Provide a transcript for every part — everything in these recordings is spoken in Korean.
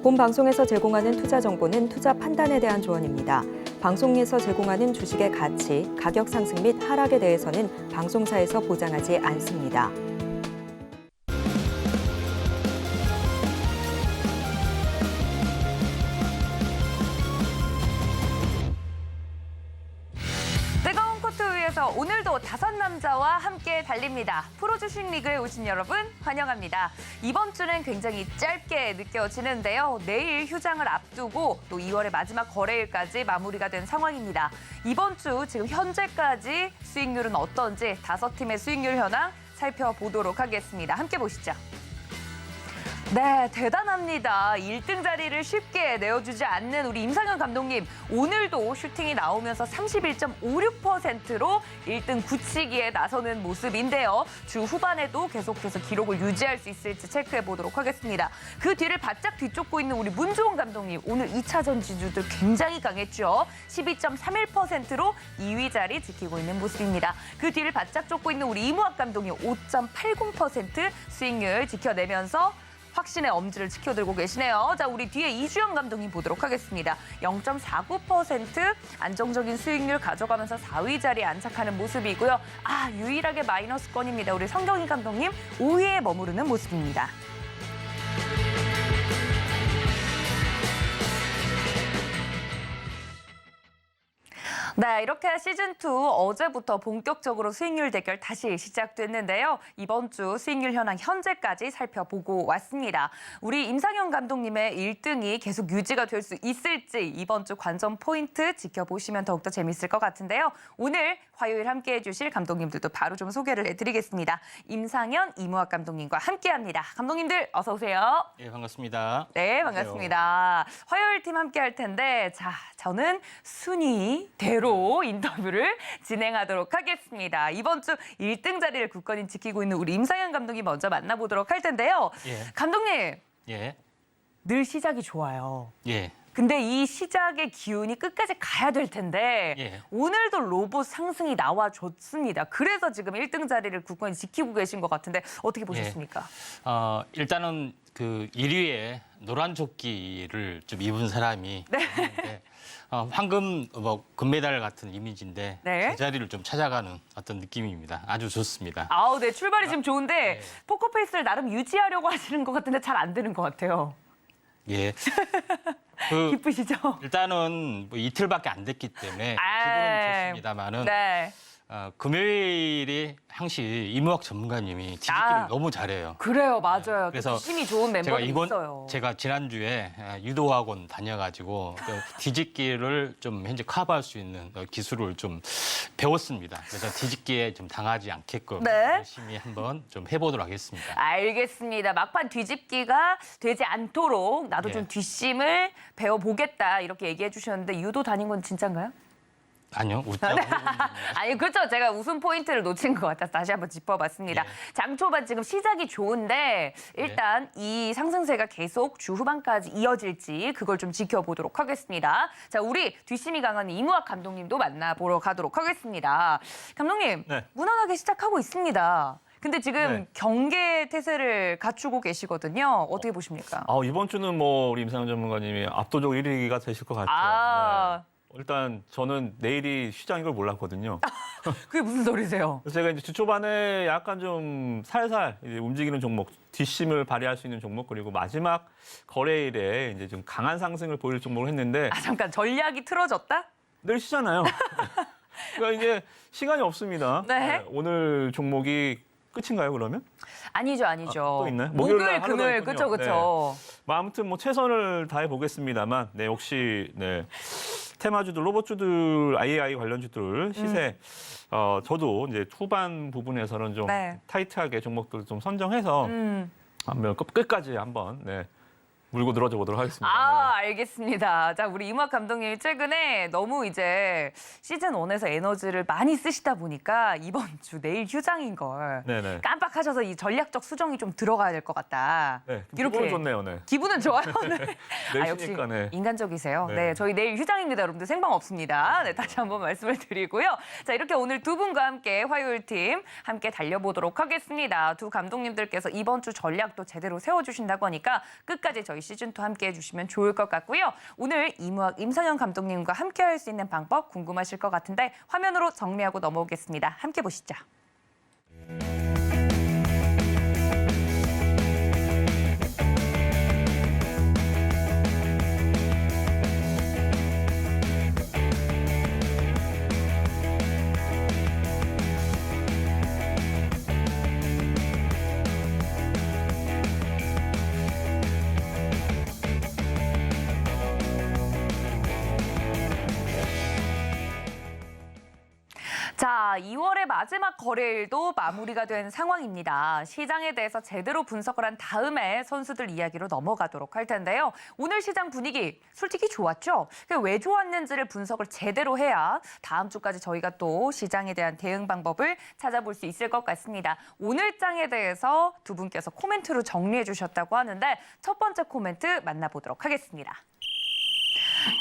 본 방송에서 제공하는 투자 정보는 투자 판단에 대한 조언입니다. 방송에서 제공하는 주식의 가치, 가격 상승 및 하락에 대해서는 방송사에서 보장하지 않습니다. 뜨거운 코트 위에서 오늘도 5남자와 함께 달립니다. 프로 주식 리그에 오신 여러분 환영합니다. 이번 주는 굉장히 짧게 느껴지는데요. 내일 휴장을 앞두고 또 2월의 마지막 거래일까지 마무리가 된 상황입니다. 이번 주 지금 현재까지 수익률은 어떤지 5팀의 수익률 현황 살펴보도록 하겠습니다. 함께 보시죠. 네, 대단합니다. 1등 자리를 쉽게 내어주지 않는 우리 임상현 감독님. 오늘도 슈팅이 나오면서 31.56%로 1등 굳히기에 나서는 모습인데요. 주 후반에도 계속해서 기록을 유지할 수 있을지 체크해 보도록 하겠습니다. 그 뒤를 바짝 뒤쫓고 있는 우리 문주홍 감독님. 오늘 2차전 지주들 굉장히 강했죠. 12.31%로 2위 자리 지키고 있는 모습입니다. 그 뒤를 바짝 쫓고 있는 우리 이무학 감독님 5.80% 수익률 지켜내면서 확신의 엄지를 지켜들고 계시네요. 자, 우리 뒤에 이주영 감독님 보도록 하겠습니다. 0.49% 안정적인 수익률 가져가면서 4위 자리에 안착하는 모습이고요. 유일하게 마이너스권입니다. 우리 성경희 감독님 5위에 머무르는 모습입니다. 네, 이렇게 시즌2 어제부터 본격적으로 수익률 대결 다시 시작됐는데요. 이번 주 수익률 현황 현재까지 살펴보고 왔습니다. 우리 임상현 감독님의 1등이 계속 유지가 될 수 있을지 이번 주 관전 포인트 지켜보시면 더욱더 재밌을 것 같은데요. 오늘 화요일 함께해 주실 감독님들도 바로 좀 소개를 해드리겠습니다. 임상현, 이무학 감독님과 함께합니다. 감독님들 어서 오세요. 예, 반갑습니다. 네, 반갑습니다. 화요일 팀 함께 할 텐데, 자, 저는 순위대로 인터뷰를 진행하도록 하겠습니다. 이번 주 1등 자리를 굳건히 지키고 있는 우리 임상현 감독님 먼저 만나보도록 할 텐데요. 예. 감독님, 예. 늘 시작이 좋아요. 예. 근데 이 시작의 기운이 끝까지 가야 될 텐데 예. 오늘도 로봇 상승이 나와줬습니다. 그래서 지금 1등 자리를 굳건히 지키고 계신 것 같은데 어떻게 보셨습니까? 일단은 그 1위에 노란 조끼를 좀 입은 사람이 있는데 황금 금메달 같은 이미지인데 네. 제자리를 좀 찾아가는 어떤 느낌입니다. 아주 좋습니다. 네, 출발이 지금 좋은데 네. 포커페이스를 나름 유지하려고 하시는 것 같은데 잘 안 되는 것 같아요. 예. 기쁘시죠? 일단은 뭐 이틀밖에 안 됐기 때문에 기분은 좋습니다만은 네. 금요일이 항시 이무학 전문가님이 뒤집기를 너무 잘해요. 그래요, 맞아요. 그래서 힘이 좋은 멤버들이 있어요. 제가 지난주에 유도학원 다녀가지고 뒤집기를 좀 현재 커버할 수 있는 기술을 좀 배웠습니다. 그래서 뒤집기에 좀 당하지 않게끔 네. 열심히 한번 좀 해보도록 하겠습니다. 알겠습니다. 막판 뒤집기가 되지 않도록 나도 좀 뒷심을 배워보겠다 이렇게 얘기해 주셨는데 유도 다닌 건 진짠가요? 아니요, 웃자고. 아니, 그렇죠. 제가 웃음 포인트를 놓친 것 같아서 다시 한번 짚어봤습니다. 예. 장 초반 지금 시작이 좋은데 일단 이 상승세가 계속 주 후반까지 이어질지 그걸 좀 지켜보도록 하겠습니다. 자, 우리 뒷심이 강한 이무학 감독님도 만나보러 가도록 하겠습니다. 감독님, 네. 무난하게 시작하고 있습니다. 근데 지금 네. 경계 태세를 갖추고 계시거든요. 어떻게 보십니까? 이번 주는 뭐 우리 임상현 전문가님이 압도적 1위가 되실 것 같죠. 네. 일단 저는 내일이 휴장인 걸 몰랐거든요. 그게 무슨 소리세요? 그래서 제가 이제 주 초반에 약간 좀 살살 이제 움직이는 종목, 뒷심을 발휘할 수 있는 종목 그리고 마지막 거래일에 이제 좀 강한 상승을 보일 종목을 했는데 잠깐 전략이 틀어졌다? 내일 쉬잖아요. 그러니까 이제 시간이 없습니다. 네. 오늘 종목이 끝인가요, 그러면? 아니죠. 또 있나요? 목요일, 목요일 날 하루 더 금요일, 있군요. 그쵸. 아무튼 뭐 최선을 다해 보겠습니다.만 혹시 테마주들, 로봇주들, AI 관련주들 시세 저도 이제 후반 부분에서는 좀 네. 타이트하게 종목들을 좀 선정해서 한번 끝까지 한번 물고 늘어져 보도록 하겠습니다. 알겠습니다. 자, 우리 이무학 감독님이 최근에 너무 이제 시즌 1에서 에너지를 많이 쓰시다 보니까 이번 주 내일 휴장인 걸 네네. 깜빡하셔서 이 전략적 수정이 좀 들어가야 될 것 같다. 네, 기분은 좋네요. 네. 기분은 좋아요. 네. 내일 역시 쉬니까, 네. 인간적이세요. 네. 네, 저희 내일 휴장입니다. 여러분들 생방 없습니다. 네, 다시 한번 말씀을 드리고요. 자, 이렇게 오늘 두 분과 함께 화요일 팀 함께 달려보도록 하겠습니다. 두 감독님들께서 이번 주 전략도 제대로 세워주신다고 하니까 끝까지 저희 시즌2 함께 해주시면 좋을 것 같고요. 오늘 이무학, 임성현 감독님과 함께 할 수 있는 방법 궁금하실 것 같은데 화면으로 정리하고 넘어오겠습니다. 함께 보시죠. 자, 2월의 마지막 거래일도 마무리가 된 상황입니다. 시장에 대해서 제대로 분석을 한 다음에 선수들 이야기로 넘어가도록 할 텐데요. 오늘 시장 분위기 솔직히 좋았죠? 왜 좋았는지를 분석을 제대로 해야 다음 주까지 저희가 또 시장에 대한 대응 방법을 찾아볼 수 있을 것 같습니다. 오늘 장에 대해서 두 분께서 코멘트로 정리해 주셨다고 하는데 첫 번째 코멘트 만나보도록 하겠습니다.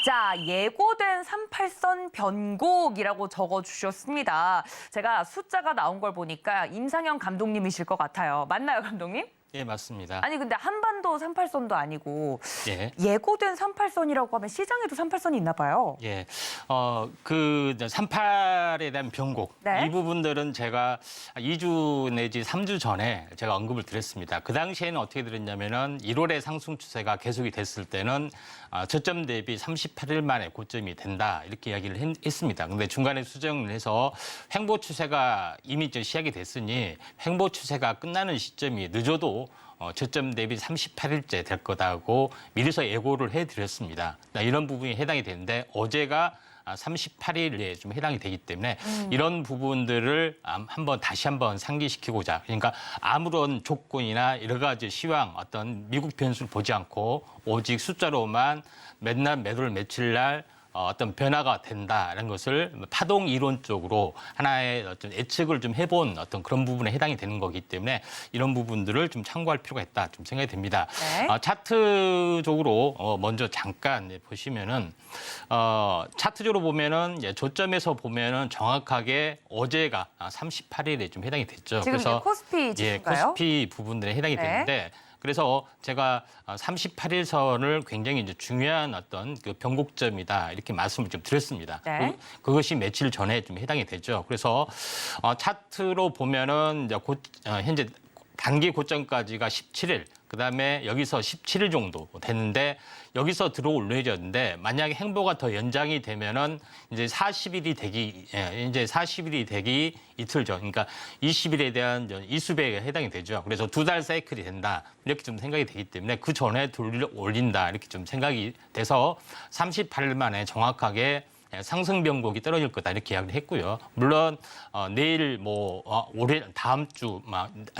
자, 예고된 38선 변곡이라고 적어주셨습니다. 제가 숫자가 나온 걸 보니까 임상현 감독님이실 것 같아요. 맞나요, 감독님? 예, 맞습니다. 아니, 근데 한반도 38선도 아니고 예. 예고된 38선이라고 하면 시장에도 38선이 있나 봐요. 예, 그 38에 대한 변곡 네. 이 부분들은 제가 2주 내지 3주 전에 제가 언급을 드렸습니다. 그 당시에는 어떻게 드렸냐면은 1월에 상승 추세가 계속이 됐을 때는 저점 대비 38일 만에 고점이 된다 이렇게 이야기를 했습니다. 근데 중간에 수정을 해서 횡보 추세가 이미 시작이 됐으니 횡보 추세가 끝나는 시점이 늦어도 저점 대비 38일째 될 거다고 미리서 예고를 해드렸습니다. 이런 부분이 해당이 되는데 어제가 38일에 좀 해당이 되기 때문에 이런 부분들을 다시 한번 상기시키고자 그러니까 아무런 조건이나 여러 가지 시황 어떤 미국 변수를 보지 않고 오직 숫자로만 맨날 매달 며칠 날 어떤 변화가 된다라는 것을 파동 이론적으로 하나의 어떤 예측을 좀 해본 어떤 그런 부분에 해당이 되는 거기 때문에 이런 부분들을 좀 참고할 필요가 있다 좀 생각이 됩니다. 네. 차트적으로 먼저 잠깐 보시면은 차트적으로 보면은 저점에서 보면은 정확하게 어제가 38일에 좀 해당이 됐죠. 지금 이제 코스피 지수인가요? 코스피 부분들에 해당이 네. 되는데. 그래서 제가 38일 선을 굉장히 이제 중요한 어떤 그 변곡점이다 이렇게 말씀을 좀 드렸습니다. 네. 그것이 며칠 전에 좀 해당이 되죠. 그래서 차트로 보면은 이제 현재 단기 고점까지가 17일, 그다음에 여기서 17일 정도 됐는데 여기서 들어 올려졌는데 만약에 행보가 더 연장이 되면은 이제 40일이 되기 이틀 전, 그러니까 20일에 대한 이수배에 해당이 되죠. 그래서 2달 사이클이 된다 이렇게 좀 생각이 되기 때문에 그 전에 돌려 올린다 이렇게 좀 생각이 돼서 38일 만에 정확하게 상승 변곡이 떨어질 거다 이렇게 이야기를 했고요. 물론 내일 올해 다음 주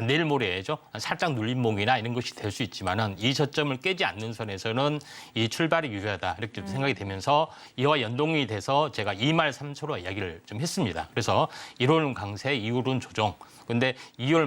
내일 모레죠. 살짝 눌림목이나 이런 것이 될 수 있지만은 이 저점을 깨지 않는 선에서는 이 출발이 유효하다 이렇게 좀 생각이 되면서 이와 연동이 돼서 제가 2말 3초로 이야기를 좀 했습니다. 그래서 1월은 강세, 2월은 조정. 근데 2월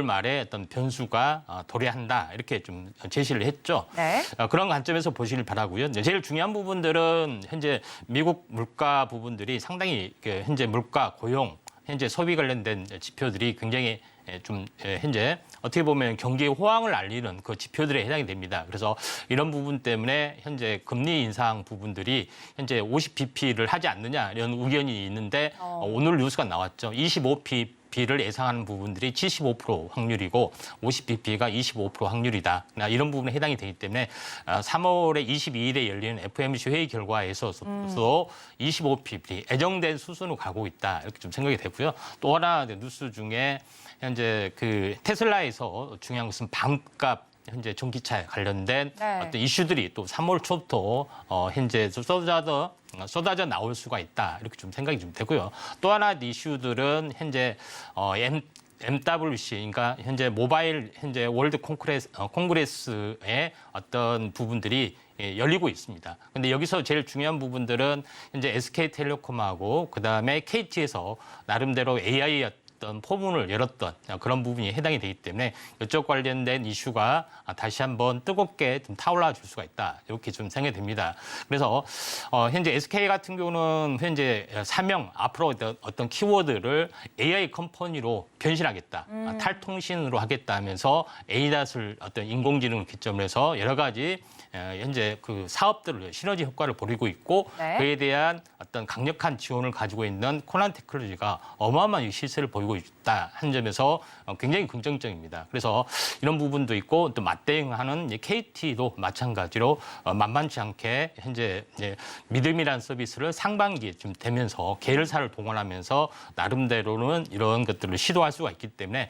말에 어떤 변수가 도래한다 이렇게 좀 제시를 했죠. 네. 그런 관점에서 보시길 바라고요. 제일 중요한 부분들은 현재 미국 물가 부분들이 상당히 현재 물가, 고용, 현재 소비 관련된 지표들이 굉장히 좀 현재 어떻게 보면 경기 호황을 알리는 그 지표들에 해당이 됩니다. 그래서 이런 부분 때문에 현재 금리 인상 부분들이 현재 50bp를 하지 않느냐 이런 의견이 있는데 오늘 뉴스가 나왔죠. 25bp를 예상하는 부분들이 75% 확률이고 50bp가 25% 확률이다. 이런 부분에 해당이 되기 때문에 3월에 22일에 열리는 FOMC 회의 결과에서도 25bp 애정된 수준으로 가고 있다. 이렇게 좀 생각이 되고요. 또 하나 뉴스 중에 현재 그 테슬라에서 중요한 것은 반값 현재 전기차에 관련된 네. 어떤 이슈들이 또 3월 초부터 현재 쏟아져 나올 수가 있다 이렇게 좀 생각이 좀 되고요. 또 하나 이슈들은 현재 MWC, 그러니까 현재 모바일 현재 월드 콩그레스의 어떤 부분들이 열리고 있습니다. 근데 여기서 제일 중요한 부분들은 현재 SK텔레콤하고 그다음에 KT에서 나름대로 AI 어떤 포문을 열었던 그런 부분이 해당이 되기 때문에 이쪽 관련된 이슈가 다시 한번 뜨겁게 좀 타올라 줄 수가 있다. 이렇게 좀 생각이 됩니다. 그래서 현재 SK 같은 경우는 현재 사명 앞으로 어떤 키워드를 AI 컴퍼니로 변신하겠다. 탈통신으로 하겠다 하면서 ADAS를 어떤 인공지능을 기점으로 해서 여러 가지 현재 그 사업들을 시너지 효과를 보이고 있고 네. 그에 대한 어떤 강력한 지원을 가지고 있는 코난 테크놀로지가 어마어마한 실세를 보이고 있다 한 점에서 굉장히 긍정적입니다. 그래서 이런 부분도 있고 또 맞대응하는 KT도 마찬가지로 만만치 않게 현재 이제 믿음이라는 서비스를 상반기에 좀 되면서 계열사를 동원하면서 나름대로는 이런 것들을 시도할 수가 있기 때문에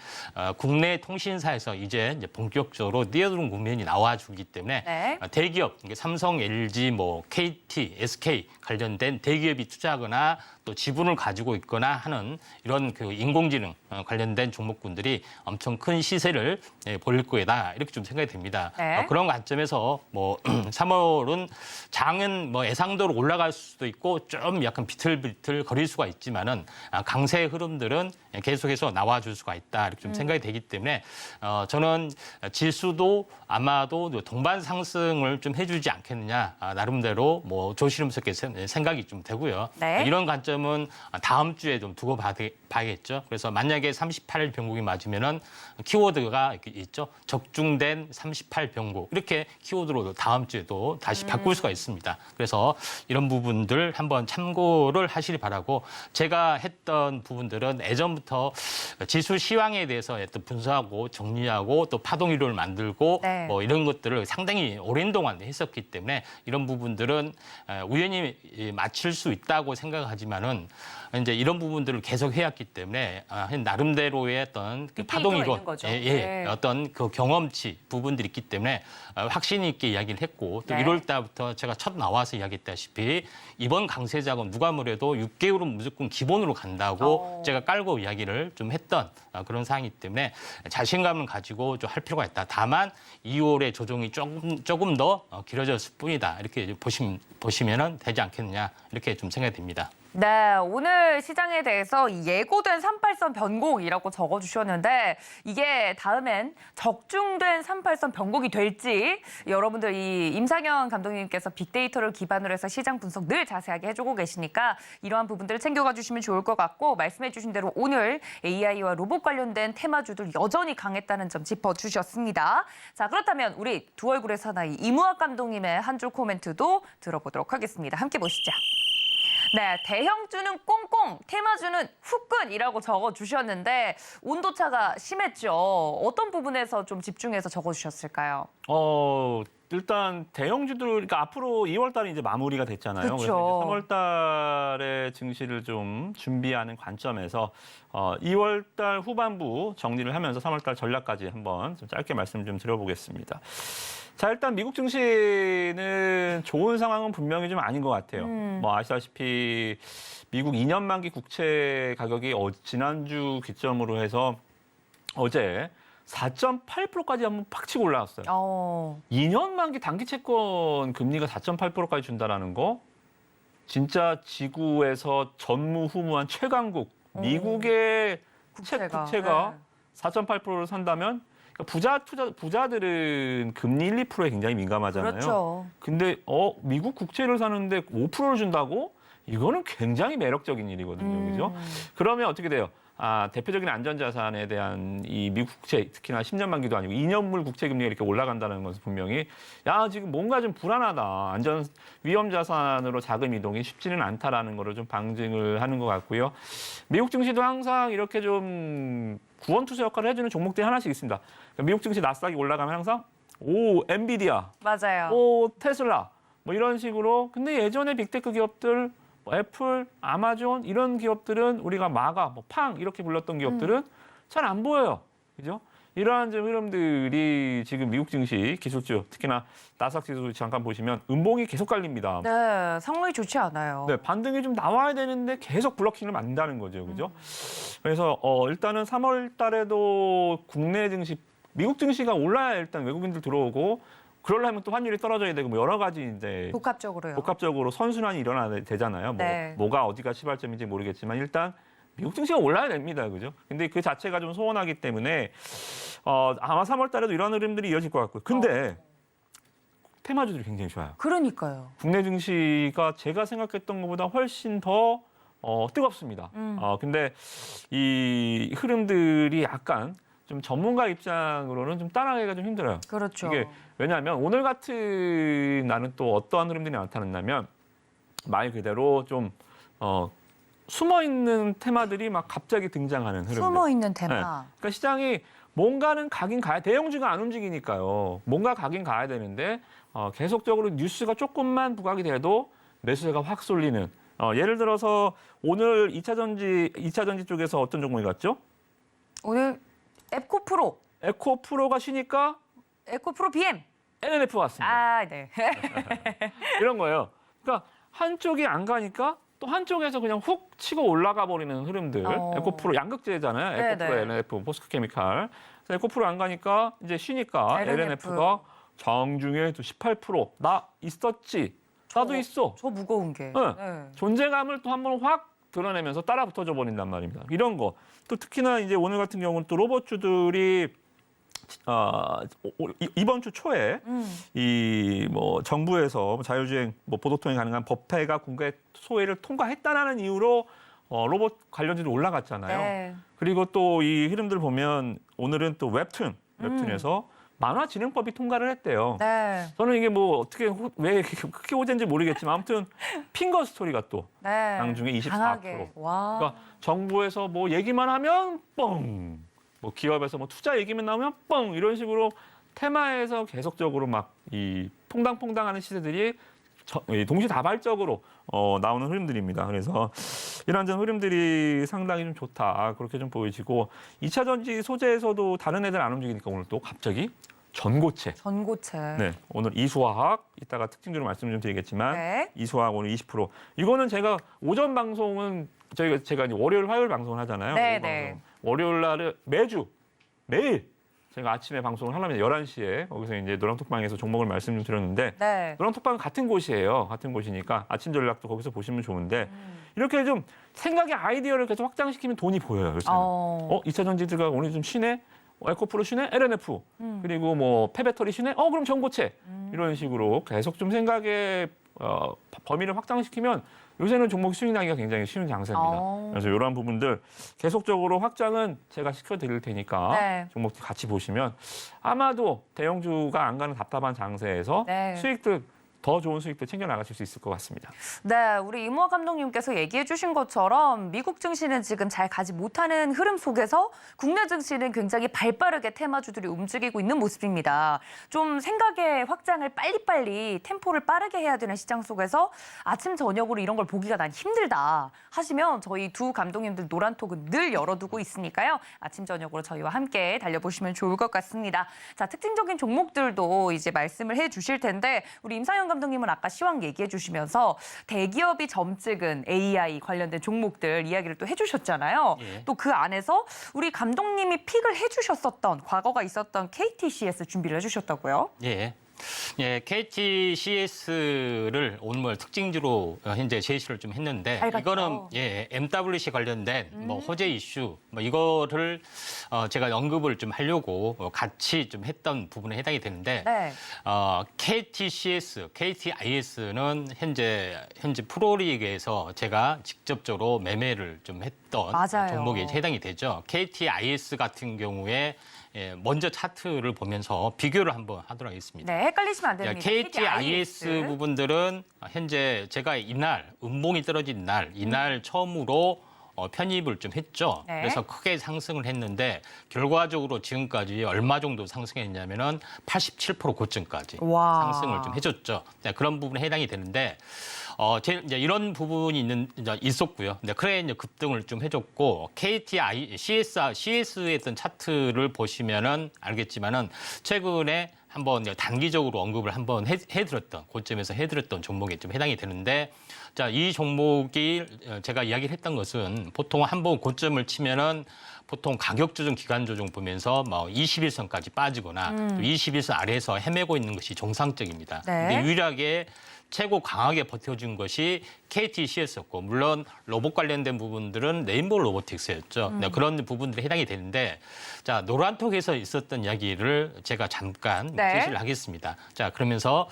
국내 통신사에서 이제 본격적으로 뛰어드는 국면이 나와주기 때문에 네. 대기업, 삼성, LG, 뭐 KT, SK 관련된 대기업이 투자하거나 또 지분을 가지고 있거나 하는 이런 그 인공지능 관련된 종목군들이 엄청 큰 시세를 보일 거다 이렇게 좀 생각이 됩니다. 네. 그런 관점에서 뭐 3월은 장은 뭐 예상대로 올라갈 수도 있고 좀 약간 비틀비틀 거릴 수가 있지만은 강세의 흐름들은 계속해서 나와줄 수가 있다 이렇게 좀 생각이 되기 때문에 저는 지수도 아마도 동반 상승을 좀 해주지 않겠느냐 나름대로 뭐 조심스럽게 생각이 좀 되고요. 네. 이런 관점은 다음 주에 좀 두고 봐야겠죠. 그래서 만약에 38 변곡이 맞으면은 키워드가 이렇게 있죠. 적중된 38 변곡 이렇게 키워드로 다음 주에도 다시 바꿀 수가 있습니다. 그래서 이런 부분들 한번 참고를 하시기 바라고 제가 했던 부분들은 예전부터 지수 시황에 대해서 또 분석하고 정리하고 또 파동 이론을 만들고 네. 뭐 이런 것들을 상당히 오랜 동안 했었기 때문에 이런 부분들은 우연히 맞출 수 있다고 생각하지만은 이제 이런 부분들을 계속 해왔기 때문에 나름대로의 어떤 그 파동 있는 이론, 거죠. 예, 네. 어떤 그 경험치 부분들이 있기 때문에 확신 있게 이야기를 했고 또 네. 1월 달부터 제가 첫 나와서 이야기했다시피 이번 강세 자금 누가 뭐래도 6개월은 무조건 기본으로 간다고 제가 깔고 이야기를 좀 했던 그런 상황이기 때문에 자신감을 가지고 좀 할 필요가 있다. 다만 2월에 조정이 조금 더 길어졌을 뿐이다. 이렇게 보시면은 되지 않겠느냐 이렇게 좀 생각이 듭니다. 네, 오늘 시장에 대해서 예고된 38선 변곡이라고 적어주셨는데 이게 다음엔 적중된 38선 변곡이 될지 여러분들 이 임상현 감독님께서 빅데이터를 기반으로 해서 시장 분석 늘 자세하게 해주고 계시니까 이러한 부분들을 챙겨가 주시면 좋을 것 같고 말씀해 주신 대로 오늘 AI와 로봇 관련된 테마주들 여전히 강했다는 점 짚어주셨습니다. 자, 그렇다면 우리 두 얼굴의 사나이 이무학 감독님의 한 줄 코멘트도 들어보도록 하겠습니다. 함께 보시죠. 네, 대형주는 꽁꽁, 테마주는 후끈이라고 적어주셨는데 온도차가 심했죠. 어떤 부분에서 좀 집중해서 적어주셨을까요? 일단 대형주들 그러니까 앞으로 2월 달이 이제 마무리가 됐잖아요. 그쵸. 그래서 3월 달에 증시를 좀 준비하는 관점에서 2월 달 후반부 정리를 하면서 3월 달 전략까지 한번 좀 짧게 말씀 좀 드려보겠습니다. 자, 일단 미국 증시는 좋은 상황은 분명히 좀 아닌 것 같아요. 뭐 아시다시피 미국 2년 만기 국채 가격이 지난주 기점으로 해서 어제 4.8%까지 한번 팍 치고 올라왔어요. 2년 만기 단기 채권 금리가 4.8%까지 준다라는 거 진짜 지구에서 전무후무한 최강국 미국의 국채가 네. 4.8%를 산다면 부자들은 금리 1, 2%에 굉장히 민감하잖아요. 그렇죠. 근데 미국 국채를 사는데 5%를 준다고? 이거는 굉장히 매력적인 일이거든요. 그죠? 그러면 어떻게 돼요? 대표적인 안전자산에 대한 이 미국 국채, 특히나 10년 만기도 아니고 2년물 국채 금리가 이렇게 올라간다는 것은 분명히 지금 뭔가 좀 불안하다. 위험 자산으로 자금 이동이 쉽지는 않다라는 거를 좀 방증을 하는 것 같고요. 미국 증시도 항상 이렇게 좀 구원투수 역할을 해주는 종목들이 하나씩 있습니다. 그러니까 미국 증시 나스닥이 올라가면 항상 엔비디아, 맞아요. 테슬라 뭐 이런 식으로. 근데 예전에 빅테크 기업들 애플, 아마존 이런 기업들은 우리가 마가, 팡 이렇게 불렀던 기업들은 잘 안 보여요. 그죠? 이러한 좀 흐름들이 지금 미국 증시 기술주, 특히나 나스닥 지수 잠깐 보시면 음봉이 계속 깔립니다. 네, 상황이 좋지 않아요. 네, 반등이 좀 나와야 되는데 계속 블러킹을 만든다는 거죠. 그죠? 그래서 일단은 3월 달에도 국내 증시, 미국 증시가 올라야 일단 외국인들 들어오고 그러려면 또 환율이 떨어져야 되고 뭐 여러 가지 이제 복합적으로요. 복합적으로 선순환이 일어나야 되잖아요. 네. 뭐가 어디가 시발점인지 모르겠지만 일단 미국 증시가 올라야 됩니다. 그죠? 근데 그 자체가 좀 소원하기 때문에 아마 3월 달에도 이런 흐름들이 이어질 것 같고요. 근데 테마주들이 굉장히 좋아요. 그러니까요. 국내 증시가 제가 생각했던 것보다 훨씬 더 뜨겁습니다. 근데 이 흐름들이 약간 좀 전문가 입장으로는 좀 따라가기가 좀 힘들어요. 그렇죠. 이게 왜냐하면 오늘 같은 날은 또 어떠한 흐름들이 나타났냐면 말 그대로 좀 숨어 있는 테마들이 막 갑자기 등장하는 흐름들. 숨어 있는 네. 테마. 그러니까 시장이 뭔가는 가긴 가야 대형주가 안 움직이니까요. 뭔가 가긴 가야 되는데 계속적으로 뉴스가 조금만 부각이 돼도 매수세가 확 쏠리는. 예를 들어서 오늘 2차 전지 쪽에서 어떤 종목이 갔죠? 오늘 에코프로. 에코프로가 쉬니까 에코프로 BM. NNF 왔습니다. 아, 네. 이런 거예요. 그러니까 한쪽이 안 가니까 또 한쪽에서 그냥 훅 치고 올라가 버리는 흐름들. 에코프로 양극재잖아요. 네, 에코프로, 네. NNF, 포스코케미칼. 그래서 에코프로 안 가니까 이제 쉬니까 LNF. LNF가 장중에 또 18%. 나 있었지. 나도 있어. 저 무거운 게. 네. 네. 존재감을 또 한번 확 드러내면서 따라 붙어져 버린단 말입니다. 이런 거. 또 특히나 이제 오늘 같은 경우는 또 로봇주들이 이번 주 초에 이 뭐 정부에서 자율주행 보도통행 가능한 법회가 공개 소회를 통과했다라는 이유로 로봇 관련주도 올라갔잖아요. 네. 그리고 또 이 흐름들 보면 오늘은 또 웹툰에서 만화 진행법이 통과를 했대요. 네. 저는 이게 뭐 어떻게 왜 그렇게 호재인지 모르겠지만 아무튼 핑거 스토리가 또 네. 장중에 24%. 강하게. 와. 그러니까 정부에서 뭐 얘기만 하면 뻥, 뭐 기업에서 뭐 투자 얘기만 나오면 뻥 이런 식으로 테마에서 계속적으로 막 이 퐁당퐁당하는 시세들이 동시다발적으로 나오는 흐름들입니다. 그래서 이런저런 흐름들이 상당히 좀 좋다 그렇게 좀 보여지고 2차 전지 소재에서도 다른 애들 안 움직이니까 오늘 또 갑자기 전고체. 전고체. 네, 오늘 이수화학 이따가 특징적으로 말씀 좀 드리겠지만 네. 이수화학 오늘 20%. 이거는 제가 오전 방송은 제가 이제 월요일 화요일 방송을 하잖아요. 네, 오후 네. 방송. 월요일 날은 매일 제가 아침에 방송을 하려면 11시에 거기서 이제 노랑톡방에서 종목을 말씀 좀 드렸는데 네. 노랑톡방은 같은 곳이에요. 같은 곳이니까 아침 전략도 거기서 보시면 좋은데 이렇게 좀 생각의 아이디어를 계속 확장시키면 돈이 보여요. 요새는. 2차 전지들가 오늘 좀 쉬네. 에코프로 쉬네. LNF. 그리고 뭐 폐배터리 쉬네. 그럼 전고체. 이런 식으로 계속 좀 생각의 범위를 확장시키면 요새는 종목 수익 나기가 굉장히 쉬운 장세입니다. 그래서 이러한 부분들 계속적으로 확장은 제가 시켜드릴 테니까 네. 종목들 같이 보시면 아마도 대형주가 안 가는 답답한 장세에서 네. 수익들 더 좋은 수익들 챙겨나가실 수 있을 것 같습니다. 네, 우리 이모아 감독님께서 얘기해 주신 것처럼 미국 증시는 지금 잘 가지 못하는 흐름 속에서 국내 증시는 굉장히 발빠르게 테마주들이 움직이고 있는 모습입니다. 좀 생각의 확장을 빨리빨리 템포를 빠르게 해야 되는 시장 속에서 아침 저녁으로 이런 걸 보기가 난 힘들다 하시면 저희 두 감독님들 노란톡은 늘 열어두고 있으니까요. 아침 저녁으로 저희와 함께 달려보시면 좋을 것 같습니다. 자, 특징적인 종목들도 이제 말씀을 해 주실 텐데 우리 임상현 감독님은 아까 시황 얘기해 주시면서 대기업이 점찍은 AI 관련된 종목들 이야기를 또 해주셨잖아요. 예. 또 그 안에서 우리 감독님이 픽을 해주셨었던 과거가 있었던 KTCS 준비를 해주셨다고요? 예. 예, KTCS를 오늘 특징주로 현재 제시를 좀 했는데 잘 갔죠. 이거는 예, MWC 관련된 뭐 호재 이슈 뭐 이거를 제가 언급을 좀 하려고 같이 좀 했던 부분에 해당이 되는데 네. KTCS, KTIS는 현재 프로리그에서 제가 직접적으로 매매를 좀 했던 맞아요. 종목에 해당이 되죠. KTIS 같은 경우에 먼저 차트를 보면서 비교를 한번 하도록 하겠습니다. 네, 헷갈리시면 안 됩니다. KTIS 부분들은 현재 제가 이날 음봉이 떨어진 날, 이날 처음으로 편입을 좀 했죠. 네. 그래서 크게 상승을 했는데 결과적으로 지금까지 얼마 정도 상승했냐면은 87% 고점까지 와. 상승을 좀 해줬죠. 네, 그런 부분에 해당이 되는데 이제 이런 부분이 있었고요. 네, 그래 이제 급등을 좀 해줬고 CS의 어떤 차트를 보시면은 알겠지만은 최근에 한번 단기적으로 언급을 한번 해드렸던 고점에서 해드렸던 종목에 좀 해당이 되는데 자, 이 종목이 제가 이야기를 했던 것은 보통 한번 고점을 치면은 보통 가격 조정, 기간 조정 보면서 뭐 21선까지 빠지거나 또 21선 아래에서 헤매고 있는 것이 정상적입니다. 네. 근데 유일하게 최고 강하게 버텨준 것이 KTC였었고 물론 로봇 관련된 부분들은 레인보우 로보틱스였죠. 네, 그런 부분들이 해당이 되는데 자 노란톡에서 있었던 이야기를 제가 잠깐 네. 제시를 하겠습니다. 자 그러면서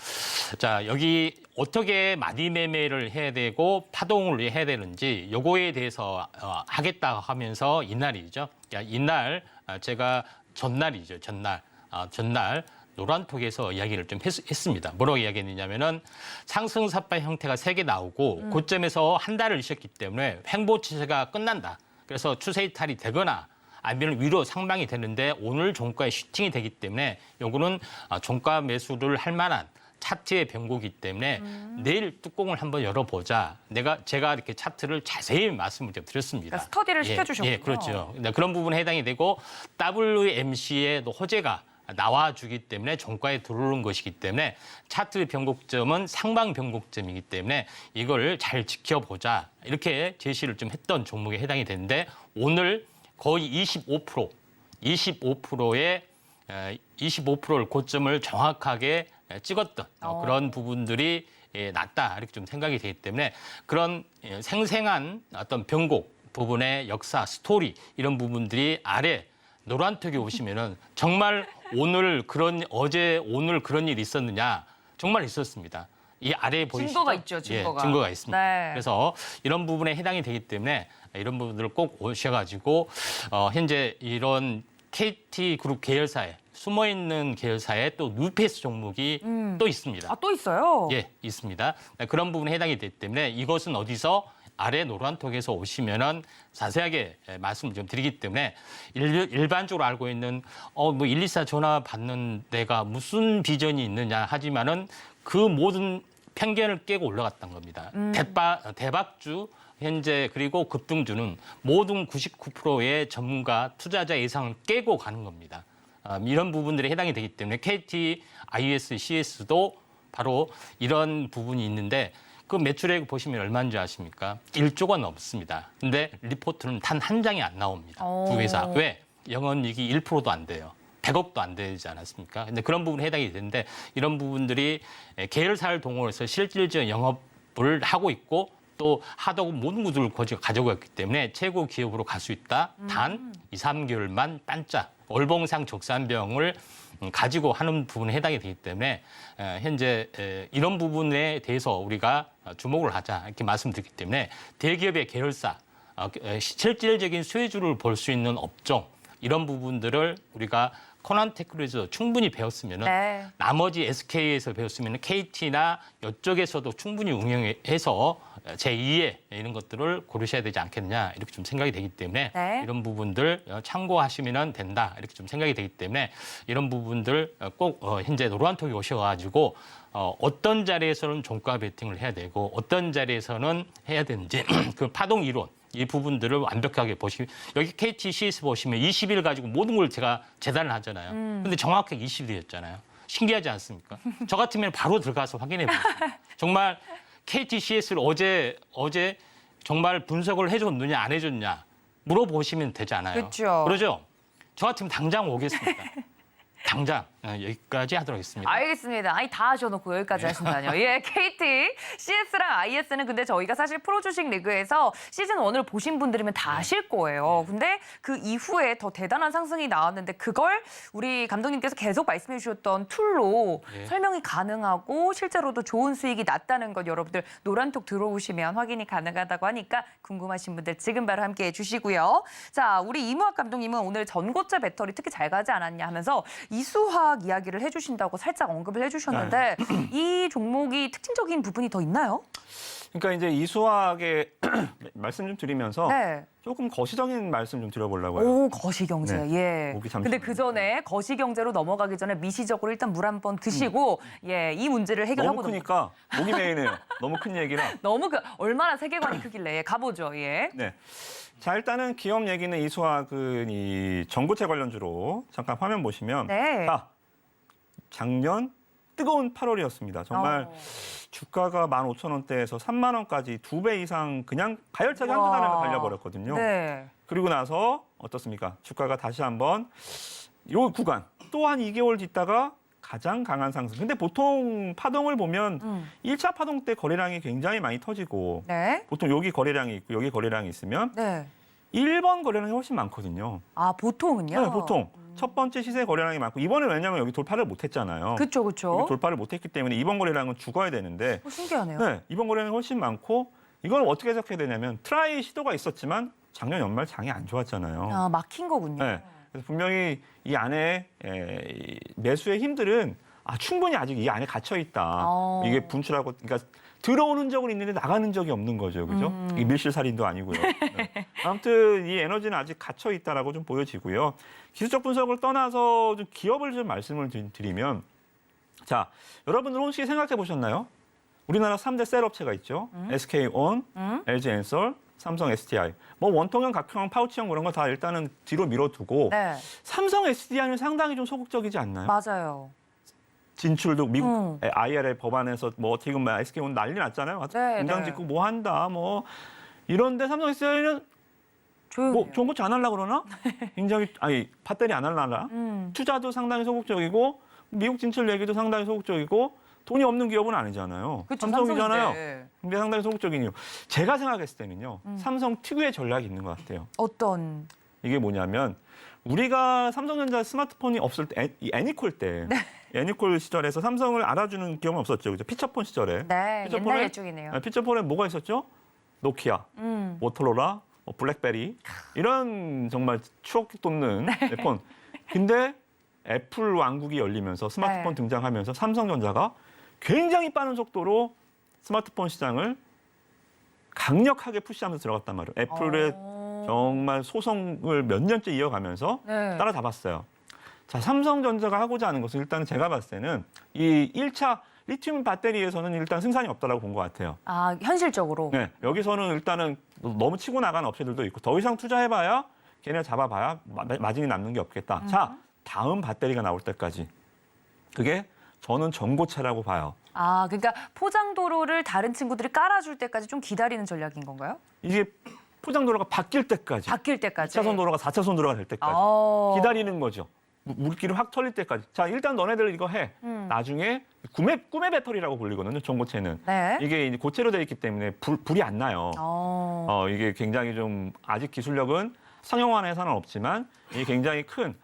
자 여기 어떻게 마디 매매를 해야 되고 파동을 해야 되는지 요거에 대해서 하겠다 하면서 이날이죠. 이날 제가 전날이죠. 전날 노란톡에서 이야기를 좀 했습니다. 뭐라고 이야기했느냐면은 상승사파 형태가 3개 나오고 고점에서 한 달을 쉬었기 때문에 횡보 추세가 끝난다. 그래서 추세 이탈이 되거나 아니면 위로 상방이 되는데 오늘 종가에 슈팅이 되기 때문에 요거는 종가 매수를 할 만한 차트의 변곡이기 때문에 내일 뚜껑을 한번 열어보자. 제가 이렇게 차트를 자세히 말씀을 좀 드렸습니다. 그러니까 스터디를 시켜주셨군요. 예, 그렇죠. 그런 부분에 해당이 되고 WMC의 호재가 나와주기 때문에 종가에 들어오는 것이기 때문에 차트 변곡점은 상방 변곡점이기 때문에 이걸 잘 지켜보자. 이렇게 제시를 좀 했던 종목에 해당이 되는데 오늘 거의 25%를 고점을 정확하게 찍었던 그런 부분들이 났다. 이렇게 좀 생각이 되기 때문에 그런 생생한 어떤 변곡 부분의 역사, 스토리 이런 부분들이 아래 노란톡에 오시면은 정말 오늘 그런 일이 있었느냐 정말 있었습니다. 이 아래에 보이시죠? 증거가 있죠, 증거가. 예, 증거가 있습니다. 네. 그래서 이런 부분에 해당이 되기 때문에 이런 부분들을 꼭 오셔가지고 현재 이런 KT그룹 계열사에 숨어있는 계열사에 또 뉴페이스 종목이 또 있습니다. 또 있어요? 예, 있습니다. 그런 부분에 해당이 되기 때문에 이것은 어디서 아래 노란톡에서 오시면은 자세하게 말씀을 좀 드리기 때문에 일반적으로 알고 있는 뭐 124 전화 받는 데가 무슨 비전이 있느냐 하지만은 그 모든 편견을 깨고 올라갔던 겁니다. 대박주 현재 그리고 급등주는 모든 99%의 전문가 투자자 예상을 깨고 가는 겁니다. 이런 부분들이 해당이 되기 때문에 KT, IS, CS도 바로 이런 부분이 있는데 그 매출액 보시면 얼마인지 아십니까? 1조가 넘습니다. 근데 리포트는 단 한 장이 안 나옵니다. 두 회사. 왜? 영업이익이 1%도 안 돼요. 100억도 안 되지 않았습니까? 근데 그런 부분에 해당이 되는데 이런 부분들이 계열사를 동원해서 실질적 영업을 하고 있고 또 하다고 모든 구조를 가져고 있기 때문에 최고 기업으로 갈 수 있다. 단 2, 3개월만 반짝 월봉상 적산병을 가지고 하는 부분에 해당이 되기 때문에 현재 이런 부분에 대해서 우리가 주목을 하자 이렇게 말씀드리기 때문에 대기업의 계열사, 실질적인 수혜주를 볼 수 있는 업종 이런 부분들을 우리가 코난테크에서 충분히 배웠으면 네. 나머지 SK에서 배웠으면 KT나 이쪽에서도 충분히 응용해서 제2의 이런 것들을 고르셔야 되지 않겠냐 이렇게 좀 생각이 되기 때문에 네. 이런 부분들 참고하시면 된다 이렇게 좀 생각이 되기 때문에 이런 부분들 꼭 현재 노란톡에 오셔가지고 어떤 자리에서는 종가 베팅을 해야 되고 어떤 자리에서는 해야 되는지 그 파동 이론 이 부분들을 완벽하게 보시면 여기 KT CS 보시면 20일 가지고 모든 걸 제가 재단을 하잖아요. 근데 정확하게 20일이었잖아요. 신기하지 않습니까? 저 같으면 바로 들어가서 확인해 보세요. 정말 KT CS를 어제 정말 분석을 해줬느냐 안 해줬냐 물어보시면 되잖아요. 그렇죠. 그러죠? 저 같으면 당장 오겠습니다. 당장 여기까지 하도록 하겠습니다. 알겠습니다. 아니 다 하셔놓고 여기까지 하신다뇨. 예, KT, CS랑 IS는 근데 저희가 사실 프로주식 리그에서 시즌 1을 보신 분들이면 다 아실 거예요. 근데 그 이후에 더 대단한 상승이 나왔는데 그걸 우리 감독님께서 계속 말씀해 주셨던 툴로 설명이 가능하고 실제로도 좋은 수익이 났다는 것 여러분들 노란톡 들어오시면 확인이 가능하다고 하니까 궁금하신 분들 지금 바로 함께해 주시고요. 자, 우리 이무학 감독님은 오늘 전고체 배터리 특히 잘 가지 않았냐 하면서 이수화학 이야기를 해주신다고 살짝 언급을 해주셨는데 이 종목이 특징적인 부분이 더 있나요? 그러니까 이제 이수학의 말씀 좀 드리면서 네. 조금 거시적인 말씀 좀 드려보려고요. 오, 거시경제. 네. 예. 목이 잠시만요. 근데 그 전에 거시경제로 넘어가기 전에 미시적으로 일단 물 한 번 드시고 예, 이 문제를 해결하고 너무 크니까 목이 메이네요. 너무 큰 얘기라. 너무 얼마나 세계관이 크길래 가보죠. 예. 네. 자, 일단은 기업 얘기는 이수학은 이 전고체 관련주로 잠깐 화면 보시면 네. 자, 작년 뜨거운 8월이었습니다. 정말 주가가 15,000원대에서 3만 원까지 2배 이상 그냥 가열차게 한두 달에 달려버렸거든요. 네. 그리고 나서 어떻습니까? 주가가 다시 한번 요 구간 또 한 2개월 있다가 가장 강한 상승. 근데 보통 파동을 보면 1차 파동 때 거래량이 굉장히 많이 터지고 네. 보통 여기 거래량이 있고 여기 거래량이 있으면 네. 1번 거래량이 훨씬 많거든요. 아, 보통은요? 네, 보통 첫 번째 시세 거래량이 많고 이번에 왜냐하면 여기 돌파를 못했잖아요. 그렇죠, 그렇죠. 돌파를 못했기 때문에 이번 거래량은 죽어야 되는데 신기하네요. 네, 이번 거래량이 훨씬 많고 이걸 어떻게 해석해야 되냐면 트라이 시도가 있었지만 작년 연말 장이 안 좋았잖아요. 아, 막힌 거군요. 네, 그래서 분명히 이 안에 이 매수의 힘들은 충분히 아직 이 안에 갇혀 있다. 이게 분출하고 그러니까 들어오는 흔적은 있는데 나가는 흔적이 없는 거죠, 그죠? 이게 밀실살인도 아니고요. 네. 아무튼 이 에너지는 아직 갇혀 있다라고 좀 보여지고요. 기술적 분석을 떠나서 좀 기업을 좀 말씀을 드리면, 자, 여러분들 혹시 생각해 보셨나요? 우리나라 3대 셀 업체가 있죠. SK온, LG엔솔, 삼성 SDI. 뭐 원통형, 각형, 파우치형 그런 거 다 일단은 뒤로 밀어두고 네, 삼성 SDI는 상당히 좀 소극적이지 않나요? 맞아요. 진출도 미국 IRA 법안에서 뭐 지금 뭐 SK온 난리 났잖아요. 네, 공장 네. 짓고 뭐 한다 뭐 이런데 삼성 SDI는 조용해요. 뭐 좋은 거 안 하려고 그러나? 굉장히 배터리 안 하려나? 투자도 상당히 소극적이고 미국 진출 얘기도 상당히 소극적이고 돈이 없는 기업은 아니잖아요. 그쵸, 삼성이잖아요. 삼성인데. 근데 상당히 소극적인 이유. 제가 생각했을 때는요. 삼성 특유의 전략이 있는 것 같아요. 어떤? 이게 뭐냐면 우리가 삼성전자 스마트폰이 없을 때 애니콜 때 애니콜 시절에서 삼성을 알아주는 기업은 없었죠. 그죠? 피처폰 시절에. 네, 피처폰에- 옛날 예쪽이네요. 피처폰에 뭐가 있었죠? 노키아, 모토로라, 블랙베리 이런 정말 추억 돋는 폰. 근데 애플 왕국이 열리면서 스마트폰 네. 등장하면서 삼성전자가 굉장히 빠른 속도로 스마트폰 시장을 강력하게 푸시하면서 들어갔단 말이에요. 애플의 정말 소송을 몇 년째 이어가면서 네. 따라잡았어요. 자, 삼성전자가 하고자 하는 것은 일단은 제가 봤을 때는 이 1차 리튬 배터리에서는 일단 승산이 없다라고 본 것 같아요. 아, 현실적으로. 네, 여기서는 일단은 너무 치고 나가는 업체들도 있고 더 이상 투자해봐야 걔네 잡아봐야 마진이 남는 게 없겠다. 자, 다음 배터리가 나올 때까지 그게 저는 전고체라고 봐요. 아, 그러니까 포장도로를 다른 친구들이 깔아줄 때까지 좀 기다리는 전략인 건가요? 이게 포장도로가 바뀔 때까지 바뀔 때까지. 2차선 도로가 4차선 도로가 될 때까지 기다리는 거죠. 물길이 확 털릴 때까지. 자, 일단 너네들 이거 해. 나중에 꿈의 배터리라고 불리거든요. 전고체는. 네. 이게 이제 고체로 되어 있기 때문에 불이 안 나요. 이게 굉장히 좀 아직 기술력은 상용화에서는 없지만 이게 굉장히 큰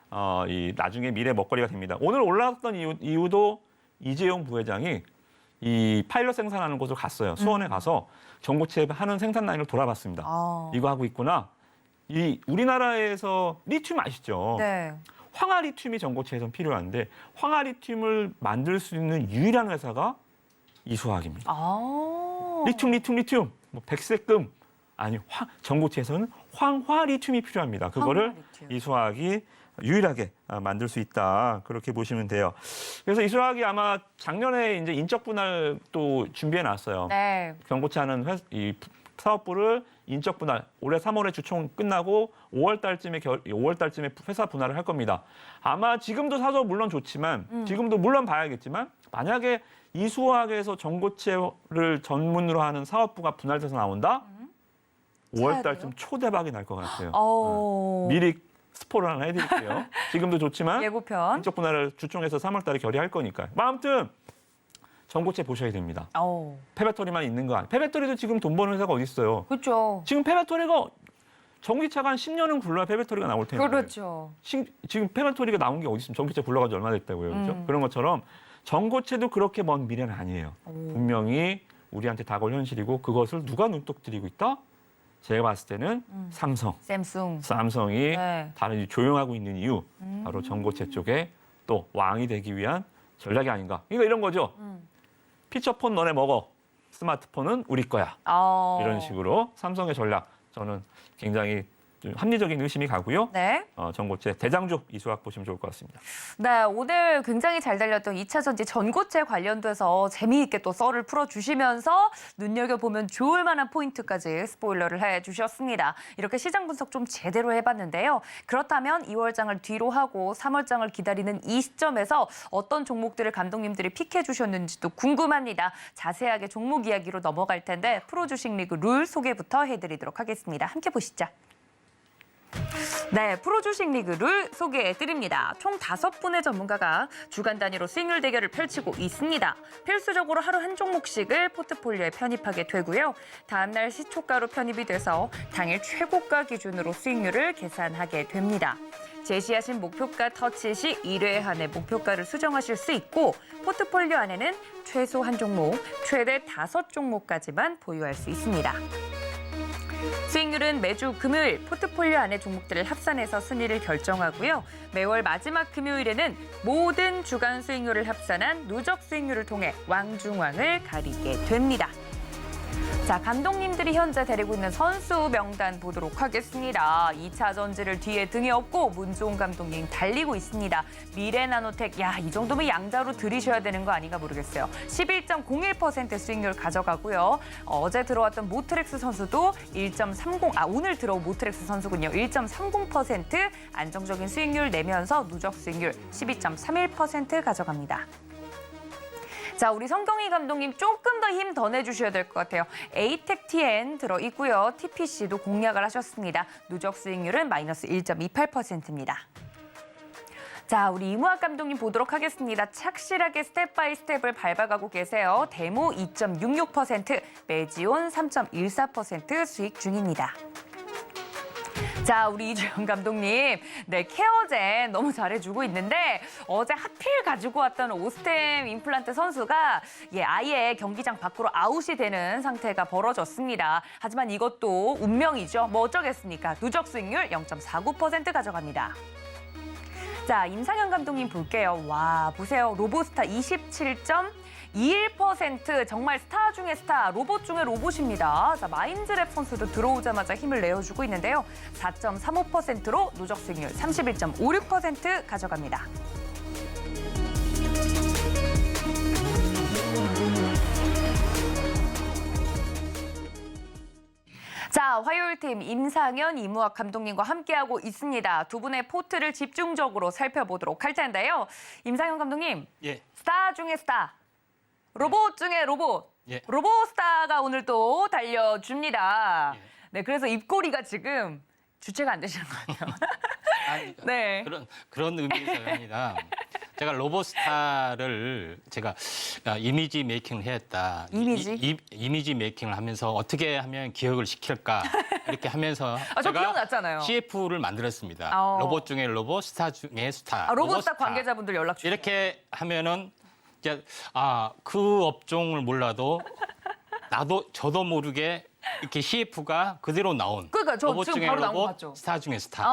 이 나중에 미래 먹거리가 됩니다. 오늘 올라왔던 이유도 이재용 부회장이 이 파일럿 생산하는 곳을 갔어요. 수원에 가서 전고체 하는 생산 라인을 돌아봤습니다. 이거 하고 있구나. 이 우리나라에서 리튬 아시죠? 네. 황화 리튬이 전고체에선 필요한데 황화 리튬을 만들 수 있는 유일한 회사가 이수화학입니다. 리튬, 뭐 백색금 아니 전고체에서는 황화 리튬이 필요합니다. 그거를 황화 리튬. 이수화학이 유일하게 만들 수 있다. 그렇게 보시면 돼요. 그래서 이수화학이 아마 작년에 이제 인적 분할 또 준비해 놨어요. 네. 전고체 하는 이 사업부를 인적 분할 올해 3월에 주총 끝나고 5월 달쯤에 회사 분할을 할 겁니다. 아마 지금도 사서 물론 좋지만 지금도 물론 봐야겠지만 만약에 이수화학에서 전고체를 전문으로 하는 사업부가 분할돼서 나온다? 5월 달쯤 초대박이 날 것 같아요. 미리 스포를 하나 해드릴게요. 지금도 좋지만 예고편. 인적 분할을 주총에서 3월 달에 결의할 거니까요. 아무튼 전고체 보셔야 됩니다. 폐배터리만 있는 거 아니에요. 폐배터리도 지금 돈 버는 회사가 어디 있어요. 그렇죠. 지금 폐배터리가 전기차가 한 10년은 굴러야 폐배터리가 나올 텐데. 그렇죠. 지금 폐배터리가 나온 게 어디 있으면 전기차 굴러가지 얼마 됐다고요. 그렇죠? 그런 것처럼 전고체도 그렇게 먼 미래는 아니에요. 분명히 우리한테 다가올 현실이고 그것을 누가 눈독 들이고 있다? 제가 봤을 때는 삼성이 네. 다른 조용하고 있는 이유 바로 전고체 쪽에 또 왕이 되기 위한 전략이 아닌가. 이런 거죠. 피처폰 너네 먹어. 스마트폰은 우리 거야. 이런 식으로 삼성의 전략 저는 굉장히 좀 합리적인 의심이 가고요. 네. 전고체 대장주 이수학 보시면 좋을 것 같습니다. 네, 오늘 굉장히 잘 달렸던 2차 전지 전고체 관련돼서 재미있게 또 썰을 풀어주시면서 눈여겨보면 좋을 만한 포인트까지 스포일러를 해주셨습니다. 이렇게 시장 분석 좀 제대로 해봤는데요. 그렇다면 2월장을 뒤로 하고 3월장을 기다리는 이 시점에서 어떤 종목들을 감독님들이 픽해주셨는지도 궁금합니다. 자세하게 종목 이야기로 넘어갈 텐데 프로 주식 리그 룰 소개부터 해드리도록 하겠습니다. 함께 보시죠. 네, 프로 주식 리그 룰 소개해드립니다. 총 5분의 전문가가 주간 단위로 수익률 대결을 펼치고 있습니다. 필수적으로 하루 한 종목씩을 포트폴리오에 편입하게 되고요. 다음날 시초가로 편입이 돼서 당일 최고가 기준으로 수익률을 계산하게 됩니다. 제시하신 목표가 터치 시 1회 한해 목표가를 수정하실 수 있고 포트폴리오 안에는 최소 한 종목, 최대 5종목까지만 보유할 수 있습니다. 수익률은 매주 금요일 포트폴리오 안의 종목들을 합산해서 순위를 결정하고요. 매월 마지막 금요일에는 모든 주간 수익률을 합산한 누적 수익률을 통해 왕중왕을 가리게 됩니다. 자, 감독님들이 현재 데리고 있는 선수 명단 보도록 하겠습니다. 2차 전지를 뒤에 등에 업고 문종훈 감독님 달리고 있습니다. 미래나노텍, 이 정도면 양자로 들이셔야 되는 거 아닌가 모르겠어요. 11.01% 수익률 가져가고요. 어제 들어왔던 모트렉스 선수도 1.30, 오늘 들어온 모트렉스 선수군요. 1.30% 안정적인 수익률 내면서 누적 수익률 12.31% 가져갑니다. 자, 우리 성경희 감독님 조금 더 힘 더 내주셔야 될 것 같아요. 에이텍TN 들어있고요. TPC도 공략을 하셨습니다. 누적 수익률은 마이너스 1.28%입니다. 자, 우리 이무학 감독님 보도록 하겠습니다. 착실하게 스텝 바이 스텝을 밟아가고 계세요. 대모 2.66%, 매지온 3.14% 수익 중입니다. 자, 우리 이주영 감독님, 네, 케어젠 너무 잘해주고 있는데 어제 하필 가지고 왔던 오스템 임플란트 선수가 아예 경기장 밖으로 아웃이 되는 상태가 벌어졌습니다. 하지만 이것도 운명이죠. 뭐 어쩌겠습니까? 누적 수익률 0.49% 가져갑니다. 자, 임상현 감독님 볼게요. 와, 보세요. 로보스타 27.21%, 정말 스타 중에 스타, 로봇 중에 로봇입니다. 자, 마인드랩 선수도 들어오자마자 힘을 내어주고 있는데요. 4.35%로 누적 수익률 31.56% 가져갑니다. 자, 화요일팀 임상현, 이무학 감독님과 함께하고 있습니다. 두 분의 포트를 집중적으로 살펴보도록 할 텐데요. 임상현 감독님, 예. 스타 중에 스타, 로봇 중에 로봇, 예. 로봇스타가 오늘 또 달려줍니다. 예. 네, 그래서 입꼬리가 지금 주체가 안 되시는 것 같아요. 아니, 네. 그런 의미에서 합니다. 제가 로봇스타를 제가 이미지 메이킹을 했다. 이미지? 이미지 메이킹을 하면서 어떻게 하면 기억을 시킬까 이렇게 하면서 저 기억났잖아요. CF를 만들었습니다. 어. 로봇 중에 로봇, 스타 중에 스타. 로봇스타 관계자분들 연락 주세요. 이렇게 하면은 이제 그 업종을 몰라도 저도 모르게 이렇게 CF가 그대로 나온. 그러니까 저 로봇 지금 중에 바로 나온 거 로봇, 같죠? 스타 중에 스타.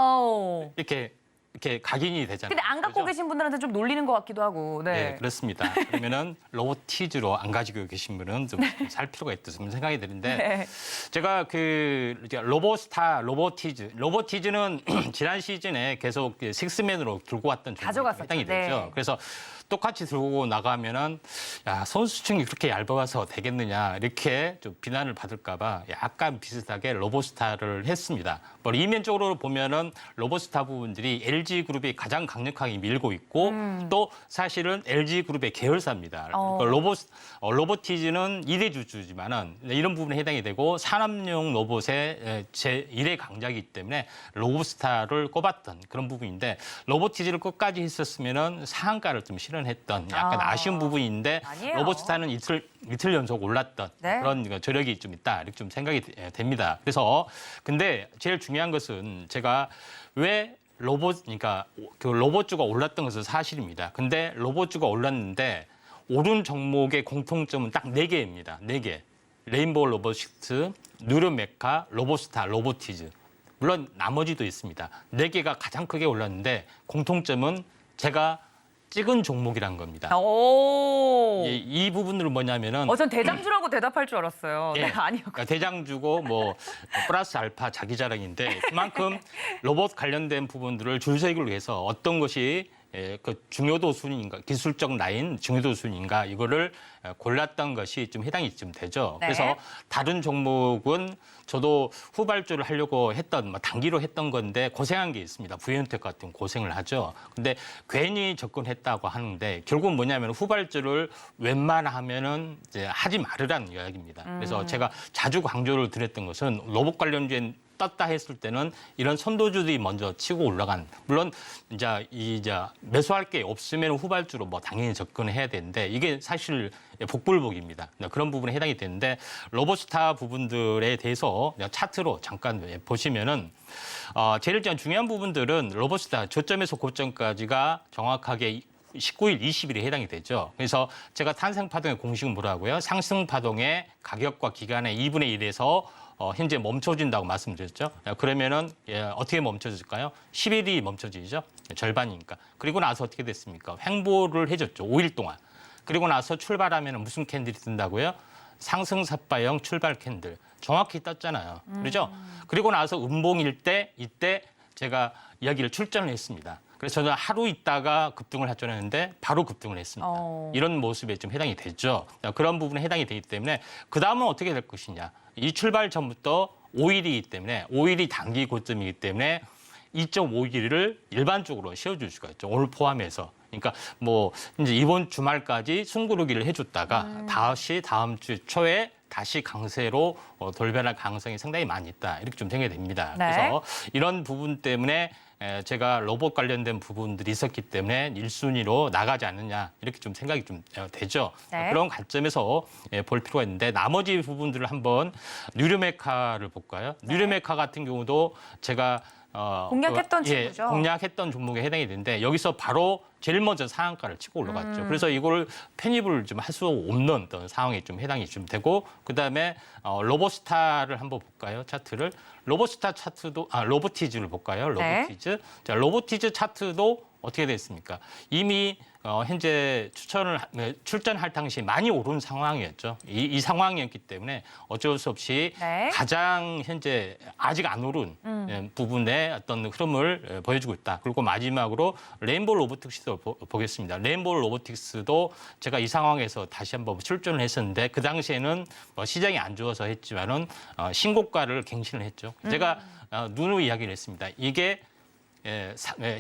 이렇게 각인이 되잖아요. 근데 안 갖고 그죠? 계신 분들한테 좀 놀리는 것 같기도 하고. 네. 네, 그렇습니다. 그러면은 로보티즈로 안 가지고 계신 분은 좀 살 필요가 있다 좀 생각이 드는데 네. 제가 이제 로보스타, 로보티즈는 지난 시즌에 계속 식스맨으로 들고 왔던 종목에 가져갔었죠. 해당이 되죠. 네. 그래서 똑같이 들고 나가면은 선수층이 그렇게 얇아서 되겠느냐 이렇게 좀 비난을 받을까봐 약간 비슷하게 로보스타를 했습니다. 뭐 이면적으로 보면은 로보스타 부분들이 LG 그룹이 가장 강력하게 밀고 있고 또 사실은 LG 그룹의 계열사입니다. 로보티즈는 2대 주주지만은 이런 부분에 해당이 되고 산업용 로봇의 제1의 강자이기 때문에 로보스타를 꼽았던 그런 부분인데 로보티즈를 끝까지 했었으면은 상한가를 좀 실현했던 약간 아쉬운 부분인데 아니에요. 로보스타는 이틀 연속 올랐던 네. 그런 저력이 좀 있다 이렇게 좀 생각이 됩니다. 그래서 근데 제일 중요한 것은 제가 왜 그러니까 그 로봇주가 올랐던 것은 사실입니다. 근데 로봇주가 올랐는데 오른 종목의 공통점은 딱 4개입니다. 4개. 레인보우 로보틱스, 누르메카, 로보스타, 로보티즈. 물론 나머지도 있습니다. 4개가 가장 크게 올랐는데 공통점은 제가 찍은 종목이란 겁니다. 오. 이 부분들은 뭐냐면은 전 대장주라고 대답할 줄 알았어요. 예. 네, 아니요. 그러니까 대장주고 뭐 플러스 알파 자기 자랑인데 그만큼 로봇 관련된 부분들을 줄서기를 위해서 어떤 것이 그 중요도 순위인가 기술적 라인 중요도 순위인가 이거를 골랐던 것이 좀 해당이 좀 되죠. 네. 그래서 다른 종목은 저도 후발주를 하려고 했던 단기로 했던 건데 고생한 게 있습니다. 부현텍 같은 고생을 하죠. 근데 괜히 접근했다고 하는데 결국은 뭐냐면 후발주를 웬만하면은 이제 하지 말으라는 이야기입니다. 그래서 제가 자주 강조를 드렸던 것은 로봇 관련된 떴다 했을 때는 이런 선도주들이 먼저 치고 올라간. 물론 이제 매수할 게 없으면 후발주로 뭐 당연히 접근해야 되는데 이게 사실 복불복입니다. 그런 부분에 해당이 되는데 로버스타 부분들에 대해서 차트로 잠깐 보시면은 제일 중요한 부분들은 로버스타 저점에서 고점까지가 정확하게 19일, 20일에 해당이 되죠. 그래서 제가 탄생파동의 공식은 뭐라고요? 상승파동의 가격과 기간의 2분의 1에서 현재 멈춰진다고 말씀드렸죠. 그러면은 어떻게 멈춰질까요? 10일이 멈춰지죠. 절반이니까. 그리고 나서 어떻게 됐습니까? 횡보를 해줬죠. 5일 동안. 그리고 나서 출발하면 무슨 캔들이 뜬다고요? 상승 삿바형 출발 캔들. 정확히 떴잖아요. 그렇죠? 그리고 나서 음봉일 때 이때 제가 이야기를 출전을 했습니다. 그래서 저는 하루 있다가 급등을 할 줄 알았는데 바로 급등을 했습니다. 이런 모습에 좀 해당이 되죠. 그런 부분에 해당이 되기 때문에 그다음은 어떻게 될 것이냐. 이 출발 전부터 5일이기 때문에 5일이 단기 고점이기 때문에 2.5일을 일반적으로 씌워줄 수가 있죠. 오늘 포함해서. 그러니까 뭐 이제 이번 주말까지 숨고르기를 해줬다가 다시 다음 주 초에 다시 강세로 돌변할 가능성이 상당히 많이 있다. 이렇게 좀 생각이 됩니다. 네. 그래서 이런 부분 때문에 제가 로봇 관련된 부분들이 있었기 때문에 1순위로 나가지 않느냐 이렇게 좀 생각이 좀 되죠. 네. 그런 관점에서 볼 필요가 있는데 나머지 부분들을 한번 뉴르메카를 볼까요? 뉴르메카 같은 경우도 제가 공략했던 친구죠. 공략했던 종목에 해당이 되는데 여기서 바로 제일 먼저 상한가를 치고 올라갔죠. 그래서 이걸 편입을 좀 할 수 없는 어떤 상황에 좀 해당이 좀 되고 그다음에 로보스타를 한번 볼까요? 차트를 로보스타 차트도 로보티즈를 볼까요? 로보티즈. 네. 자, 로보티즈 차트도 어떻게 됐습니까? 이미 현재 출전할 당시 많이 오른 상황이었죠. 이 상황이었기 때문에 어쩔 수 없이 네. 가장 현재 아직 안 오른 부분의 어떤 흐름을 보여주고 있다. 그리고 마지막으로 레인보우 로보틱스도 보겠습니다. 레인보우 로보틱스도 제가 이 상황에서 다시 한번 출전을 했었는데 그 당시에는 시장이 안 좋아서 했지만은 신고가를 갱신을 했죠. 제가 누누이 이야기를 했습니다. 이게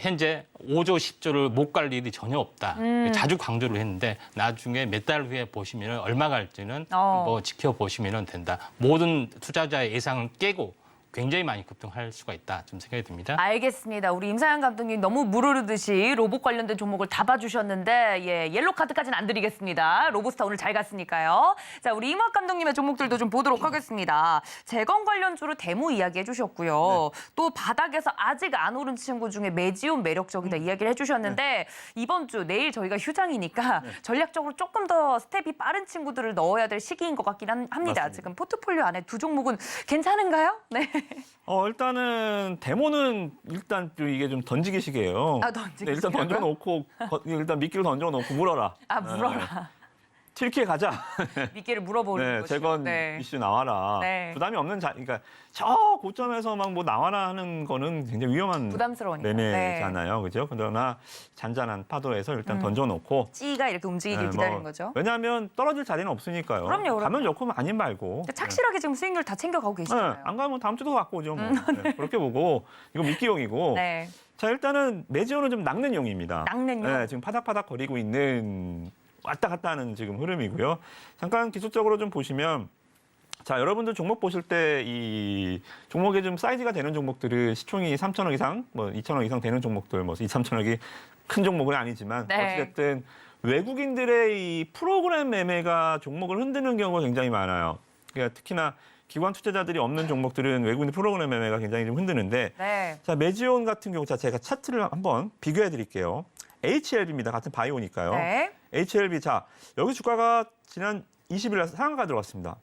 현재 5조, 10조를 못 갈 일이 전혀 없다. 자주 강조를 했는데 나중에 몇 달 후에 보시면 얼마 갈지는 뭐 지켜보시면 된다. 모든 투자자의 예상을 깨고 굉장히 많이 급등할 수가 있다. 좀 생각이 듭니다. 알겠습니다. 우리 임상현 감독님 너무 무르르듯이 로봇 관련된 종목을 다 봐주셨는데 옐로 카드까지는 안 드리겠습니다. 로보스타 오늘 잘 갔으니까요. 자, 우리 임학 감독님의 종목들도 좀 보도록 하겠습니다. 재건 관련주로 대모 이야기해 주셨고요. 또 바닥에서 아직 안 오른 친구 중에 메지온 매력적이다 이야기를 해주셨는데 이번 주 내일 저희가 휴장이니까 전략적으로 조금 더 스텝이 빠른 친구들을 넣어야 될 시기인 것 같긴 합니다. 맞습니다. 지금 포트폴리오 안에 두 종목은 괜찮은가요? 네. 일단은 데모는 일단 좀 이게 좀 던지기식이에요. 던지기식. 네, 일단 던져놓고 일단 미끼를 던져놓고 물어라. 물어라. 튀르키예 가자. 미끼를 물어보는 거죠. 재건 이슈 나와라. 네. 부담이 없는 그러니까 저 고점에서 막 뭐 나와라 하는 거는 굉장히 위험한 부담스러우니까. 매매잖아요, 그죠? 그러나 잔잔한 파도에서 일단 던져놓고 찌가 이렇게 움직이길 기다리는 거죠. 왜냐하면 떨어질 자리는 없으니까요. 그럼요. 가면 좋고 아니면 말고. 착실하게 지금 수익률 다 챙겨가고 계시잖아요. 안 가면 다음 주도 갖고 오죠. 뭐. 네, 그렇게 보고 이거 미끼용이고. 네. 자, 일단은 메지오는 좀 낚는용입니다. 낚는용? 네, 지금 파닥파닥 거리고 있는 왔다 갔다 하는 지금 흐름이고요. 잠깐 기술적으로 좀 보시면 자, 여러분들 종목 보실 때 이 종목에 좀 사이즈가 되는 종목들은 시총이 3천억 이상, 뭐 2천억 이상 되는 종목들, 뭐 2, 3천억이 큰 종목은 아니지만 네. 어쨌든 외국인들의 이 프로그램 매매가 종목을 흔드는 경우가 굉장히 많아요. 그러니까 특히나 기관 투자자들이 없는 종목들은 외국인 프로그램 매매가 굉장히 좀 흔드는데 네. 자, 메지온 같은 경우 제가 차트를 한번 비교해 드릴게요. HLB입니다. 같은 바이오니까요. 네. HLB 자, 여기 주가가 지난 20일 날 상한가 들어갔습니다.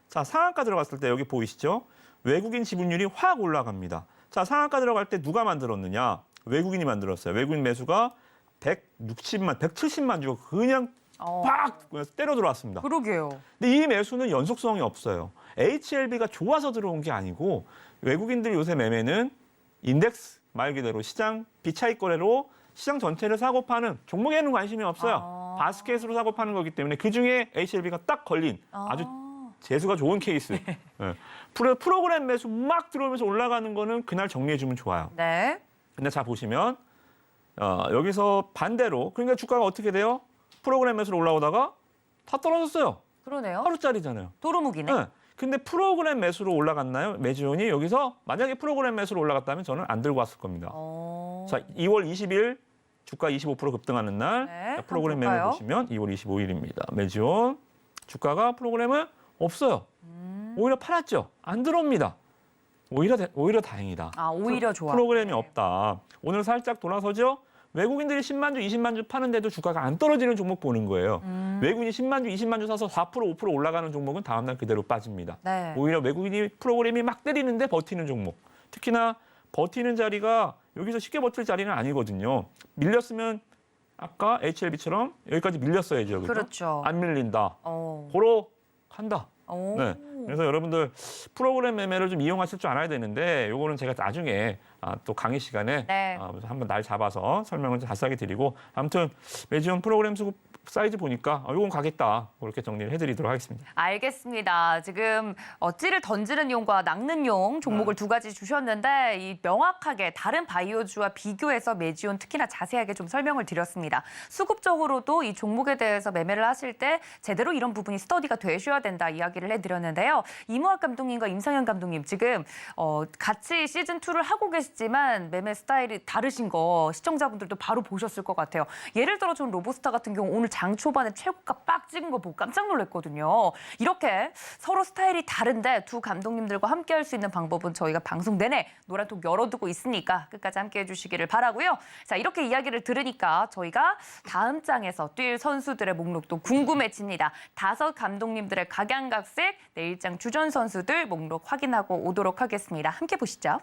자, 상한가 들어갔을 때 여기 보이시죠? 외국인 지분율이 확 올라갑니다. 자, 상한가 들어갈 때 누가 만들었느냐? 외국인이 만들었어요. 외국인 매수가 170만 주고 그냥 팍 때려 들어왔습니다. 그러게요. 근데 이 매수는 연속성이 없어요. HLB가 좋아서 들어온 게 아니고 외국인들이 요새 매매는 인덱스 말 그대로 시장 비차익 거래로 시장 전체를 사고 파는 종목에는 관심이 없어요. 바스켓으로 사고 파는 거기 때문에 그중에 HLB가 딱 걸린 아주 재수가 좋은 케이스. 네. 프로그램 매수 막 들어오면서 올라가는 거는 그날 정리해주면 좋아요. 네. 근데 자 보시면 여기서 반대로 그러니까 주가가 어떻게 돼요? 프로그램 매수로 올라오다가 다 떨어졌어요. 그러네요. 하루짜리잖아요. 도루묵이네. 네. 근데 프로그램 매수로 올라갔나요? 메지온이 여기서 만약에 프로그램 매수로 올라갔다면 저는 안 들고 왔을 겁니다. 자, 2월 20일 주가 25% 급등하는 날 네, 자, 프로그램 한번 매매 볼까요? 보시면 2월 25일입니다. 메지온 주가가 프로그램은 없어요. 오히려 팔았죠. 안 들어옵니다. 오히려 다행이다. 아, 오히려 좋아. 프로그램이 네. 없다. 오늘 살짝 돌아서죠. 외국인들이 10만 주, 20만 주 파는데도 주가가 안 떨어지는 종목 보는 거예요. 외국인이 10만 주, 20만 주 사서 4%, 5% 올라가는 종목은 다음날 그대로 빠집니다. 네. 오히려 외국인이 프로그램이 막 때리는데 버티는 종목. 특히나 버티는 자리가 여기서 쉽게 버틸 자리는 아니거든요. 밀렸으면 아까 HLB처럼 여기까지 밀렸어야죠. 그렇죠? 그렇죠. 안 밀린다. 어. 고로 간다. 오. 네. 그래서 여러분들 프로그램 매매를 좀 이용하실 줄 알아야 되는데 요거는 제가 나중에 또 강의 시간에 네. 한번 날 잡아서 설명을 좀 자세하게 드리고 아무튼 매지온 프로그램 수급 사이즈 보니까 요건 가겠다. 그렇게 정리를 해드리도록 하겠습니다. 알겠습니다. 지금 찌를 던지는 용과 낚는 용 종목을 두 가지 주셨는데 이 명확하게 다른 바이오주와 비교해서 메지온 특히나 자세하게 좀 설명을 드렸습니다. 수급적으로도 이 종목에 대해서 매매를 하실 때 제대로 이런 부분이 스터디가 되셔야 된다 이야기를 해드렸는데요. 이무학 감독님과 임상현 감독님 지금 같이 시즌2를 하고 계시지만 매매 스타일이 다르신 거 시청자분들도 바로 보셨을 것 같아요. 예를 들어 전 로보스타 같은 경우 오늘 장 초반에 최고가 빡 찍은 거 보고 깜짝 놀랐거든요. 이렇게 서로 스타일이 다른데 두 감독님들과 함께 할 수 있는 방법은 저희가 방송 내내 노란톡 열어두고 있으니까 끝까지 함께 해주시기를 바라고요. 자, 이렇게 이야기를 들으니까 저희가 다음 장에서 뛸 선수들의 목록도 궁금해집니다. 5 감독님들의 각양각색 내일장 주전 선수들 목록 확인하고 오도록 하겠습니다. 함께 보시죠.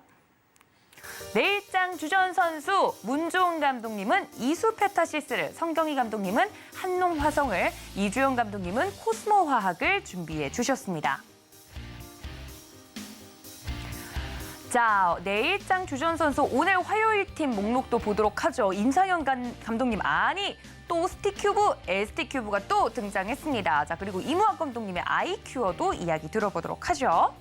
내일장 주전 선수 문종훈 감독님은 이수페타시스를, 성경희 감독님은 한농화성을, 이주영 감독님은 코스모화학을 준비해 주셨습니다. 자, 내일장 주전 선수 오늘 화요일 팀 목록도 보도록 하죠. 임상현 감독님 또 스티큐브, ST큐브가 또 등장했습니다. 자, 그리고 이무학 감독님의 아이큐어도 이야기 들어보도록 하죠.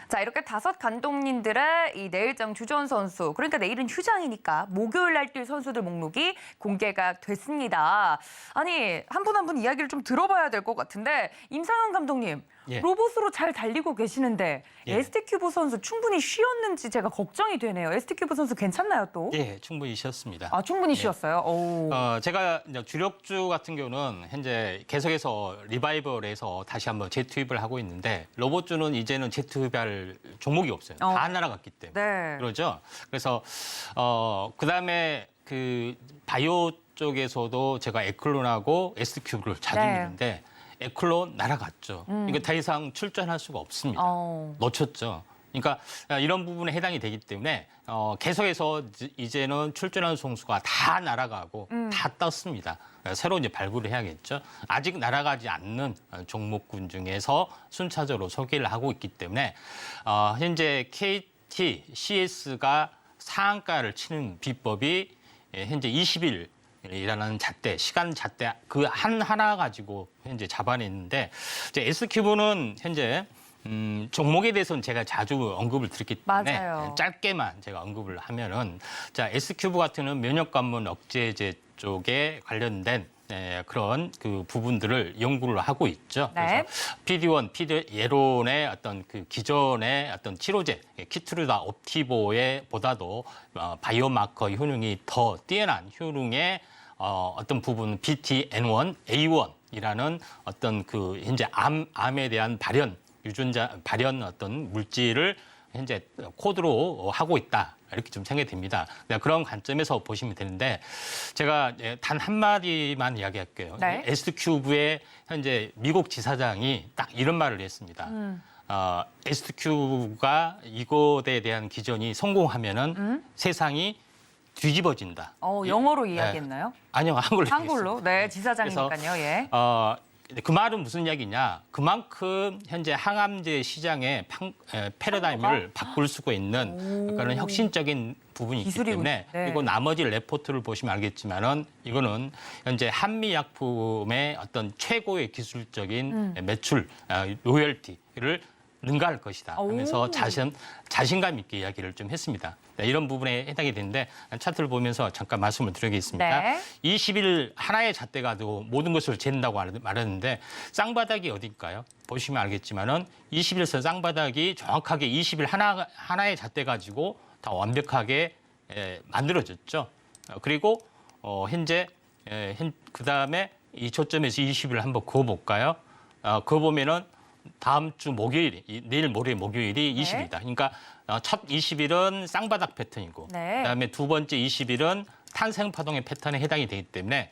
자, 이렇게 5 감독님들의 이 내일장 주전 선수, 그러니까 내일은 휴장이니까 목요일 날 뛸 선수들 목록이 공개가 됐습니다. 아니, 한 분 한 분 이야기를 좀 들어봐야 될 것 같은데 임상현 감독님, 예. 로봇으로 잘 달리고 계시는데 예. ST큐브 선수 충분히 쉬었는지 제가 걱정이 되네요. ST큐브 선수 괜찮나요 또? 예, 충분히 쉬었습니다. 아, 충분히 쉬었어요? 오. 제가 이제 주력주 같은 경우는 현재 계속해서 리바이벌에서 다시 한번 재투입을 하고 있는데 로봇주는 이제는 재투입할 종목이 없어요. 다 날아갔기 때문에. 네. 그러죠. 그래서 그다음에 그 바이오 쪽에서도 제가 에클론하고 SQ를 자주 네. 믿는데 에클론 날아갔죠. 이거 더 이상 출전할 수가 없습니다. 놓쳤죠. 그러니까 이런 부분에 해당이 되기 때문에 계속해서 이제는 출전하는 선수가 다 날아가고 다 떴습니다. 새로 이제 발굴을 해야겠죠. 아직 날아가지 않는 종목군 중에서 순차적으로 소개를 하고 있기 때문에 현재 KT, CS가 상한가를 치는 비법이 현재 20일이라는 잣대, 시간 잣대 그 하나 가지고 현재 잡아냈는데 이제 S큐브는 현재 종목에 대해서는 제가 자주 언급을 드렸기 때문에 맞아요. 짧게만 제가 언급을 하면은 자 S큐브 같은 경우는 면역관문 억제제 쪽에 관련된 그런 그 부분들을 연구를 하고 있죠. 네. 그래서 PD1, 예론의 어떤 그 기존의 어떤 치료제 키트루다 옵티보에 보다도 바이오마커 효능이 더 뛰어난 효능의 어떤 부분 BTN1, A1이라는 어떤 그 현재 암에 대한 유전자 발현 어떤 물질을 현재 코드로 하고 있다. 이렇게 좀 생각이 됩니다. 그런 관점에서 보시면 되는데 제가 단 한마디만 이야기할게요. 네. SQ브의 현재 미국 지사장이 딱 이런 말을 했습니다. SQ가 이것에 대한 기전이 성공하면은 세상이 뒤집어진다. 영어로 이야기했나요? 아니요, 한글로. 한글로? 네, 지사장이니까요. 예. 그 말은 무슨 이야기냐? 그만큼 현재 항암제 시장의 패러다임을 바꿀 수가 있는 그런 혁신적인 부분이 있기 기술이군요. 때문에 네. 그리고 나머지 레포트를 보시면 알겠지만은 이거는 현재 한미약품의 어떤 최고의 기술적인 매출 로열티를 능가할 것이다 하면서 자신감 있게 이야기를 좀 했습니다. 네, 이런 부분에 해당이 되는데 차트를 보면서 잠깐 말씀을 드리겠습니다. 네. 20일 하나의 잣대가 모든 것을 재는다고 말했는데 쌍바닥이 어딜까요? 보시면 알겠지만은 20일선 쌍바닥이 정확하게 20일 하나의 잣대 가지고 다 완벽하게 만들어졌죠. 그리고 현재 그다음에 이 초점에서 20일 한번 그어볼까요? 그어보면은 다음 주 목요일, 내일 모레 목요일이 네. 20일이다. 그러니까 첫 20일은 쌍바닥 패턴이고 네. 그다음에 두 번째 20일은 탄생파동의 패턴에 해당이 되기 때문에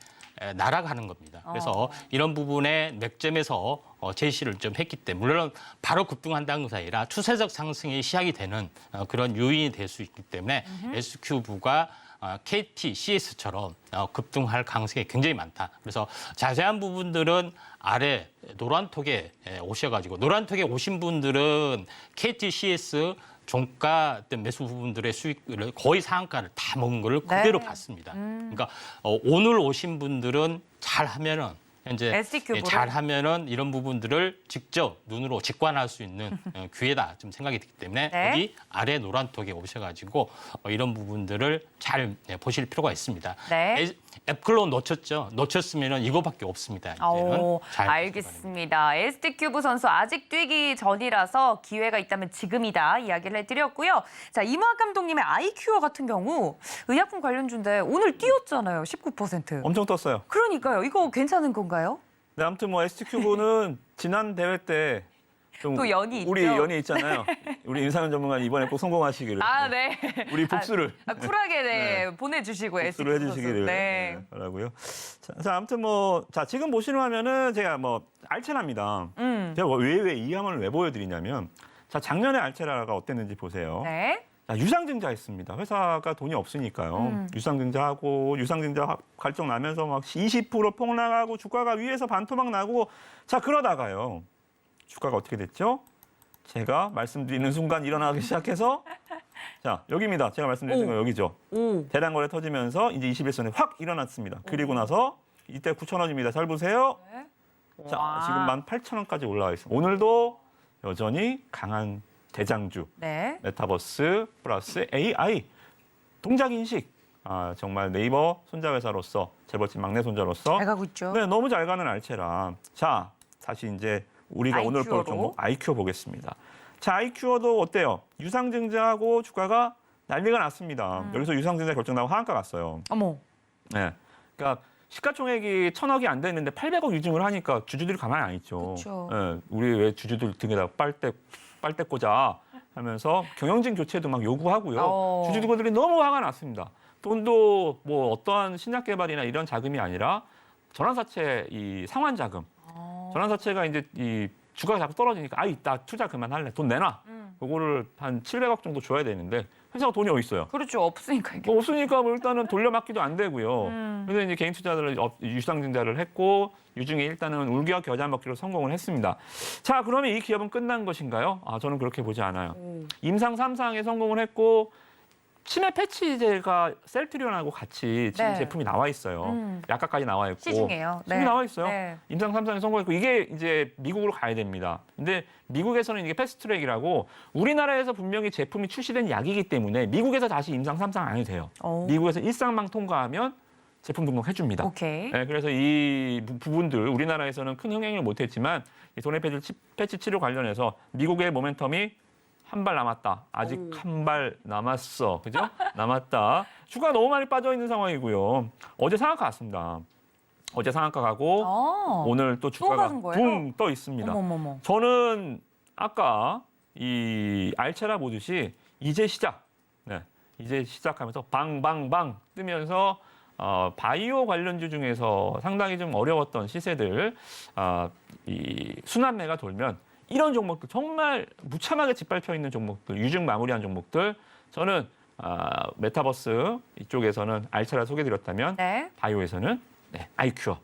날아가는 겁니다. 그래서 이런 부분에 맥점에서 제시를 좀 했기 때문에 물론 바로 급등한다는 것이 아니라 추세적 상승이 시작이 되는 그런 요인이 될 수 있기 때문에 SQ부가 KT, CS처럼 급등할 가능성이 굉장히 많다. 그래서 자세한 부분들은 아래 노란톡에 오셔가지고 노란톡에 오신 분들은 KT, CS 종가 매수 부분들의 수익을 거의 상한가를 다 먹은 걸 그대로 봤습니다. 그러니까 오늘 오신 분들은 잘하면은 현재 SQ부를? 잘하면은 이런 부분들을 직접 눈으로 직관할 수 있는 기회다 좀 생각이 들기 때문에 네. 여기 아래 노란톡에 오셔가지고 이런 부분들을 잘 보실 필요가 있습니다. 네. 앱클로 놓쳤죠. 놓쳤으면은 이거밖에 없습니다. 이제는 오, 잘 보시기 바랍니다. 알겠습니다. ST큐브 선수 아직 뛰기 전이라서 기회가 있다면 지금이다 이야기를 해드렸고요. 자, 이무학 감독님의 아이큐어 같은 경우 의약품 관련주인데 오늘 뛰었잖아요. 19%. 엄청 떴어요. 그러니까요. 이거 괜찮은 건가요? 네, 아무튼 뭐 ST큐브는 지난 대회 때 좀 또 연이 우리 있죠? 연이 있잖아요. 우리 임상현 전문가는 이번에 꼭 성공하시기를. 아, 네. 우리 복수를 쿨하게 네, 보내주시고 복수를 ST큐브 해주시기를 선수. 네. 바라고요. 자, 아무튼 뭐 지금 보시는 화면은 제가 뭐 알체라입니다. 제가 왜 이 화면을 왜 보여드리냐면 자, 작년에 알체라가 어땠는지 보세요. 네. 자, 유상증자했습니다. 회사가 돈이 없으니까요. 유상증자하고 유상증자 갈증 나면서 막 20% 폭락하고 주가가 위에서 반토막 나고 자 그러다가요. 주가가 어떻게 됐죠? 제가 말씀드리는 순간 일어나기 시작해서 자 여기입니다. 제가 말씀드린 순간 여기죠. 대량거래 터지면서 이제 21선에 확 일어났습니다. 그리고 나서 이때 9,000원입니다. 잘 보세요. 네. 자 와. 지금 18,000원까지 올라와 있습니다. 오늘도 여전히 강한 대장주. 네. 메타버스 플러스 AI 동작 인식 정말 네이버 손자 회사로서 재벌집 막내 손자로서 잘 가고 있죠. 네 너무 잘 가는 알체라 자 다시 이제 우리가 오늘 볼 아이큐어로. 종목 아이큐어 보겠습니다. 자 아이큐어도 어때요? 유상증자하고 주가가 난리가 났습니다. 여기서 유상증자 결정 나고 하한가 갔어요. 어머. 네, 그러니까 시가총액이 1,000억이 안 됐는데 800억 유증을 하니까 주주들이 가만히 안 있죠. 그쵸. 네, 우리 왜 주주들 등에다 빨대 꽂아 하면서 경영진 교체도 막 요구하고요. 주주들이 너무 화가 났습니다. 돈도 뭐 어떠한 신약 개발이나 이런 자금이 아니라 전환사채 이 상환 자금. 전환사채가 이제 이 주가가 자꾸 떨어지니까 아이 나 투자 그만할래. 돈 내놔. 그거를 한 700억 정도 줘야 되는데 회사가 돈이 어디 있어요? 그렇죠. 없으니까 이게. 뭐 없으니까 뭐 일단은 돌려막기도 안 되고요. 그래서 이제 개인 투자들을 유상증자를 했고 유증에 일단은 울기와 겨자 먹기로 성공을 했습니다. 자, 그러면 이 기업은 끝난 것인가요? 저는 그렇게 보지 않아요. 임상 3상에 성공을 했고 치매 패치제가 셀트리온하고 같이 지금 네. 제품이 나와 있어요. 약가까지 나와 있고 시중에요. 지금 네. 나와 있어요. 네. 임상 3상에 성공했고 이게 이제 미국으로 가야 됩니다. 근데 미국에서는 이게 패스트트랙이라고 우리나라에서 분명히 제품이 출시된 약이기 때문에 미국에서 다시 임상 3상 안 해도 돼요. 미국에서 1상만 통과하면 제품 등록해 줍니다. 오케이. 네, 그래서 이 부분들 우리나라에서는 큰 흥행을 못했지만 이 돈의 패치 치료 관련해서 미국의 모멘텀이 한 발 남았다. 아직 한 발 남았어. 그죠? 남았다. 주가가 너무 많이 빠져 있는 상황이고요. 어제 상한가 갔습니다. 어제 상한가 가고 오늘 또 주가가 가는 거예요? 붕 떠 있습니다. 어머머머. 저는 아까 이 알체라 보듯이 이제 시작. 네. 이제 시작하면서 방방방 뜨면서 바이오 관련주 중에서 상당히 좀 어려웠던 시세들 이 순환매가 돌면 이런 종목들 정말 무참하게 짓밟혀 있는 종목들 유증 마무리한 종목들 저는 메타버스 이쪽에서는 알차라 소개드렸다면 네. 바이오에서는 아이큐어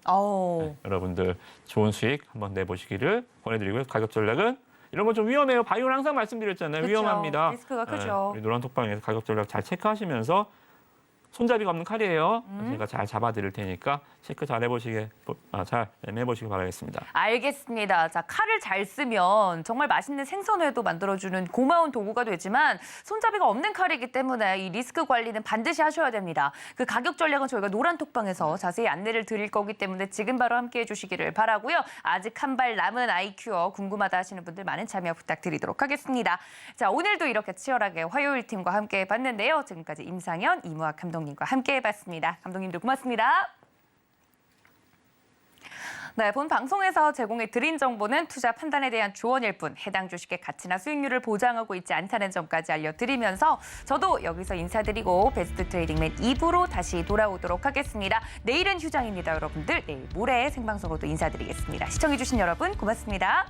여러분들 좋은 수익 한번 내보시기를 권해드리고요. 가격 전략은 이런 건 좀 위험해요. 바이오는 항상 말씀드렸잖아요. 그쵸. 위험합니다. 리스크가 크죠. 우리 노란톡방에서 가격 전략 잘 체크하시면서 손잡이가 없는 칼이에요. 제가 잘 잡아드릴 테니까 체크 잘 매보시기 바라겠습니다. 알겠습니다. 자, 칼을 잘 쓰면 정말 맛있는 생선회도 만들어주는 고마운 도구가 되지만 손잡이가 없는 칼이기 때문에 이 리스크 관리는 반드시 하셔야 됩니다. 그 가격 전략은 저희가 노란톡방에서 자세히 안내를 드릴 거기 때문에 지금 바로 함께해 주시기를 바라고요. 아직 한 발 남은 아이큐어 궁금하다 하시는 분들 많은 참여 부탁드리도록 하겠습니다. 자, 오늘도 이렇게 치열하게 화요일 팀과 함께 봤는데요. 지금까지 임상현, 이무학 감독님과 함께 해봤습니다. 감독님들 고맙습니다. 네, 본 방송에서 제공해 드린 정보는 투자 판단에 대한 조언일 뿐 해당 주식의 가치나 수익률을 보장하고 있지 않다는 점까지 알려드리면서 저도 여기서 인사드리고 베스트 트레이딩맨 2부로 다시 돌아오도록 하겠습니다. 내일은 휴장입니다, 여러분들. 내일 모레 생방송으로도 인사드리겠습니다. 시청해주신 여러분 고맙습니다.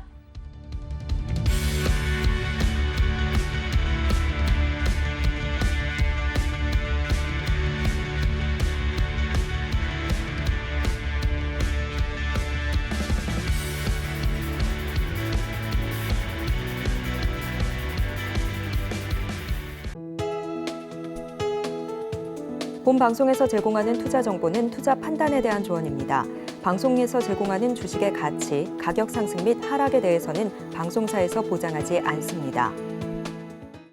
본 방송에서 제공하는 투자 정보는 투자 판단에 대한 조언입니다. 방송에서 제공하는 주식의 가치, 가격 상승 및 하락에 대해서는 방송사에서 보장하지 않습니다.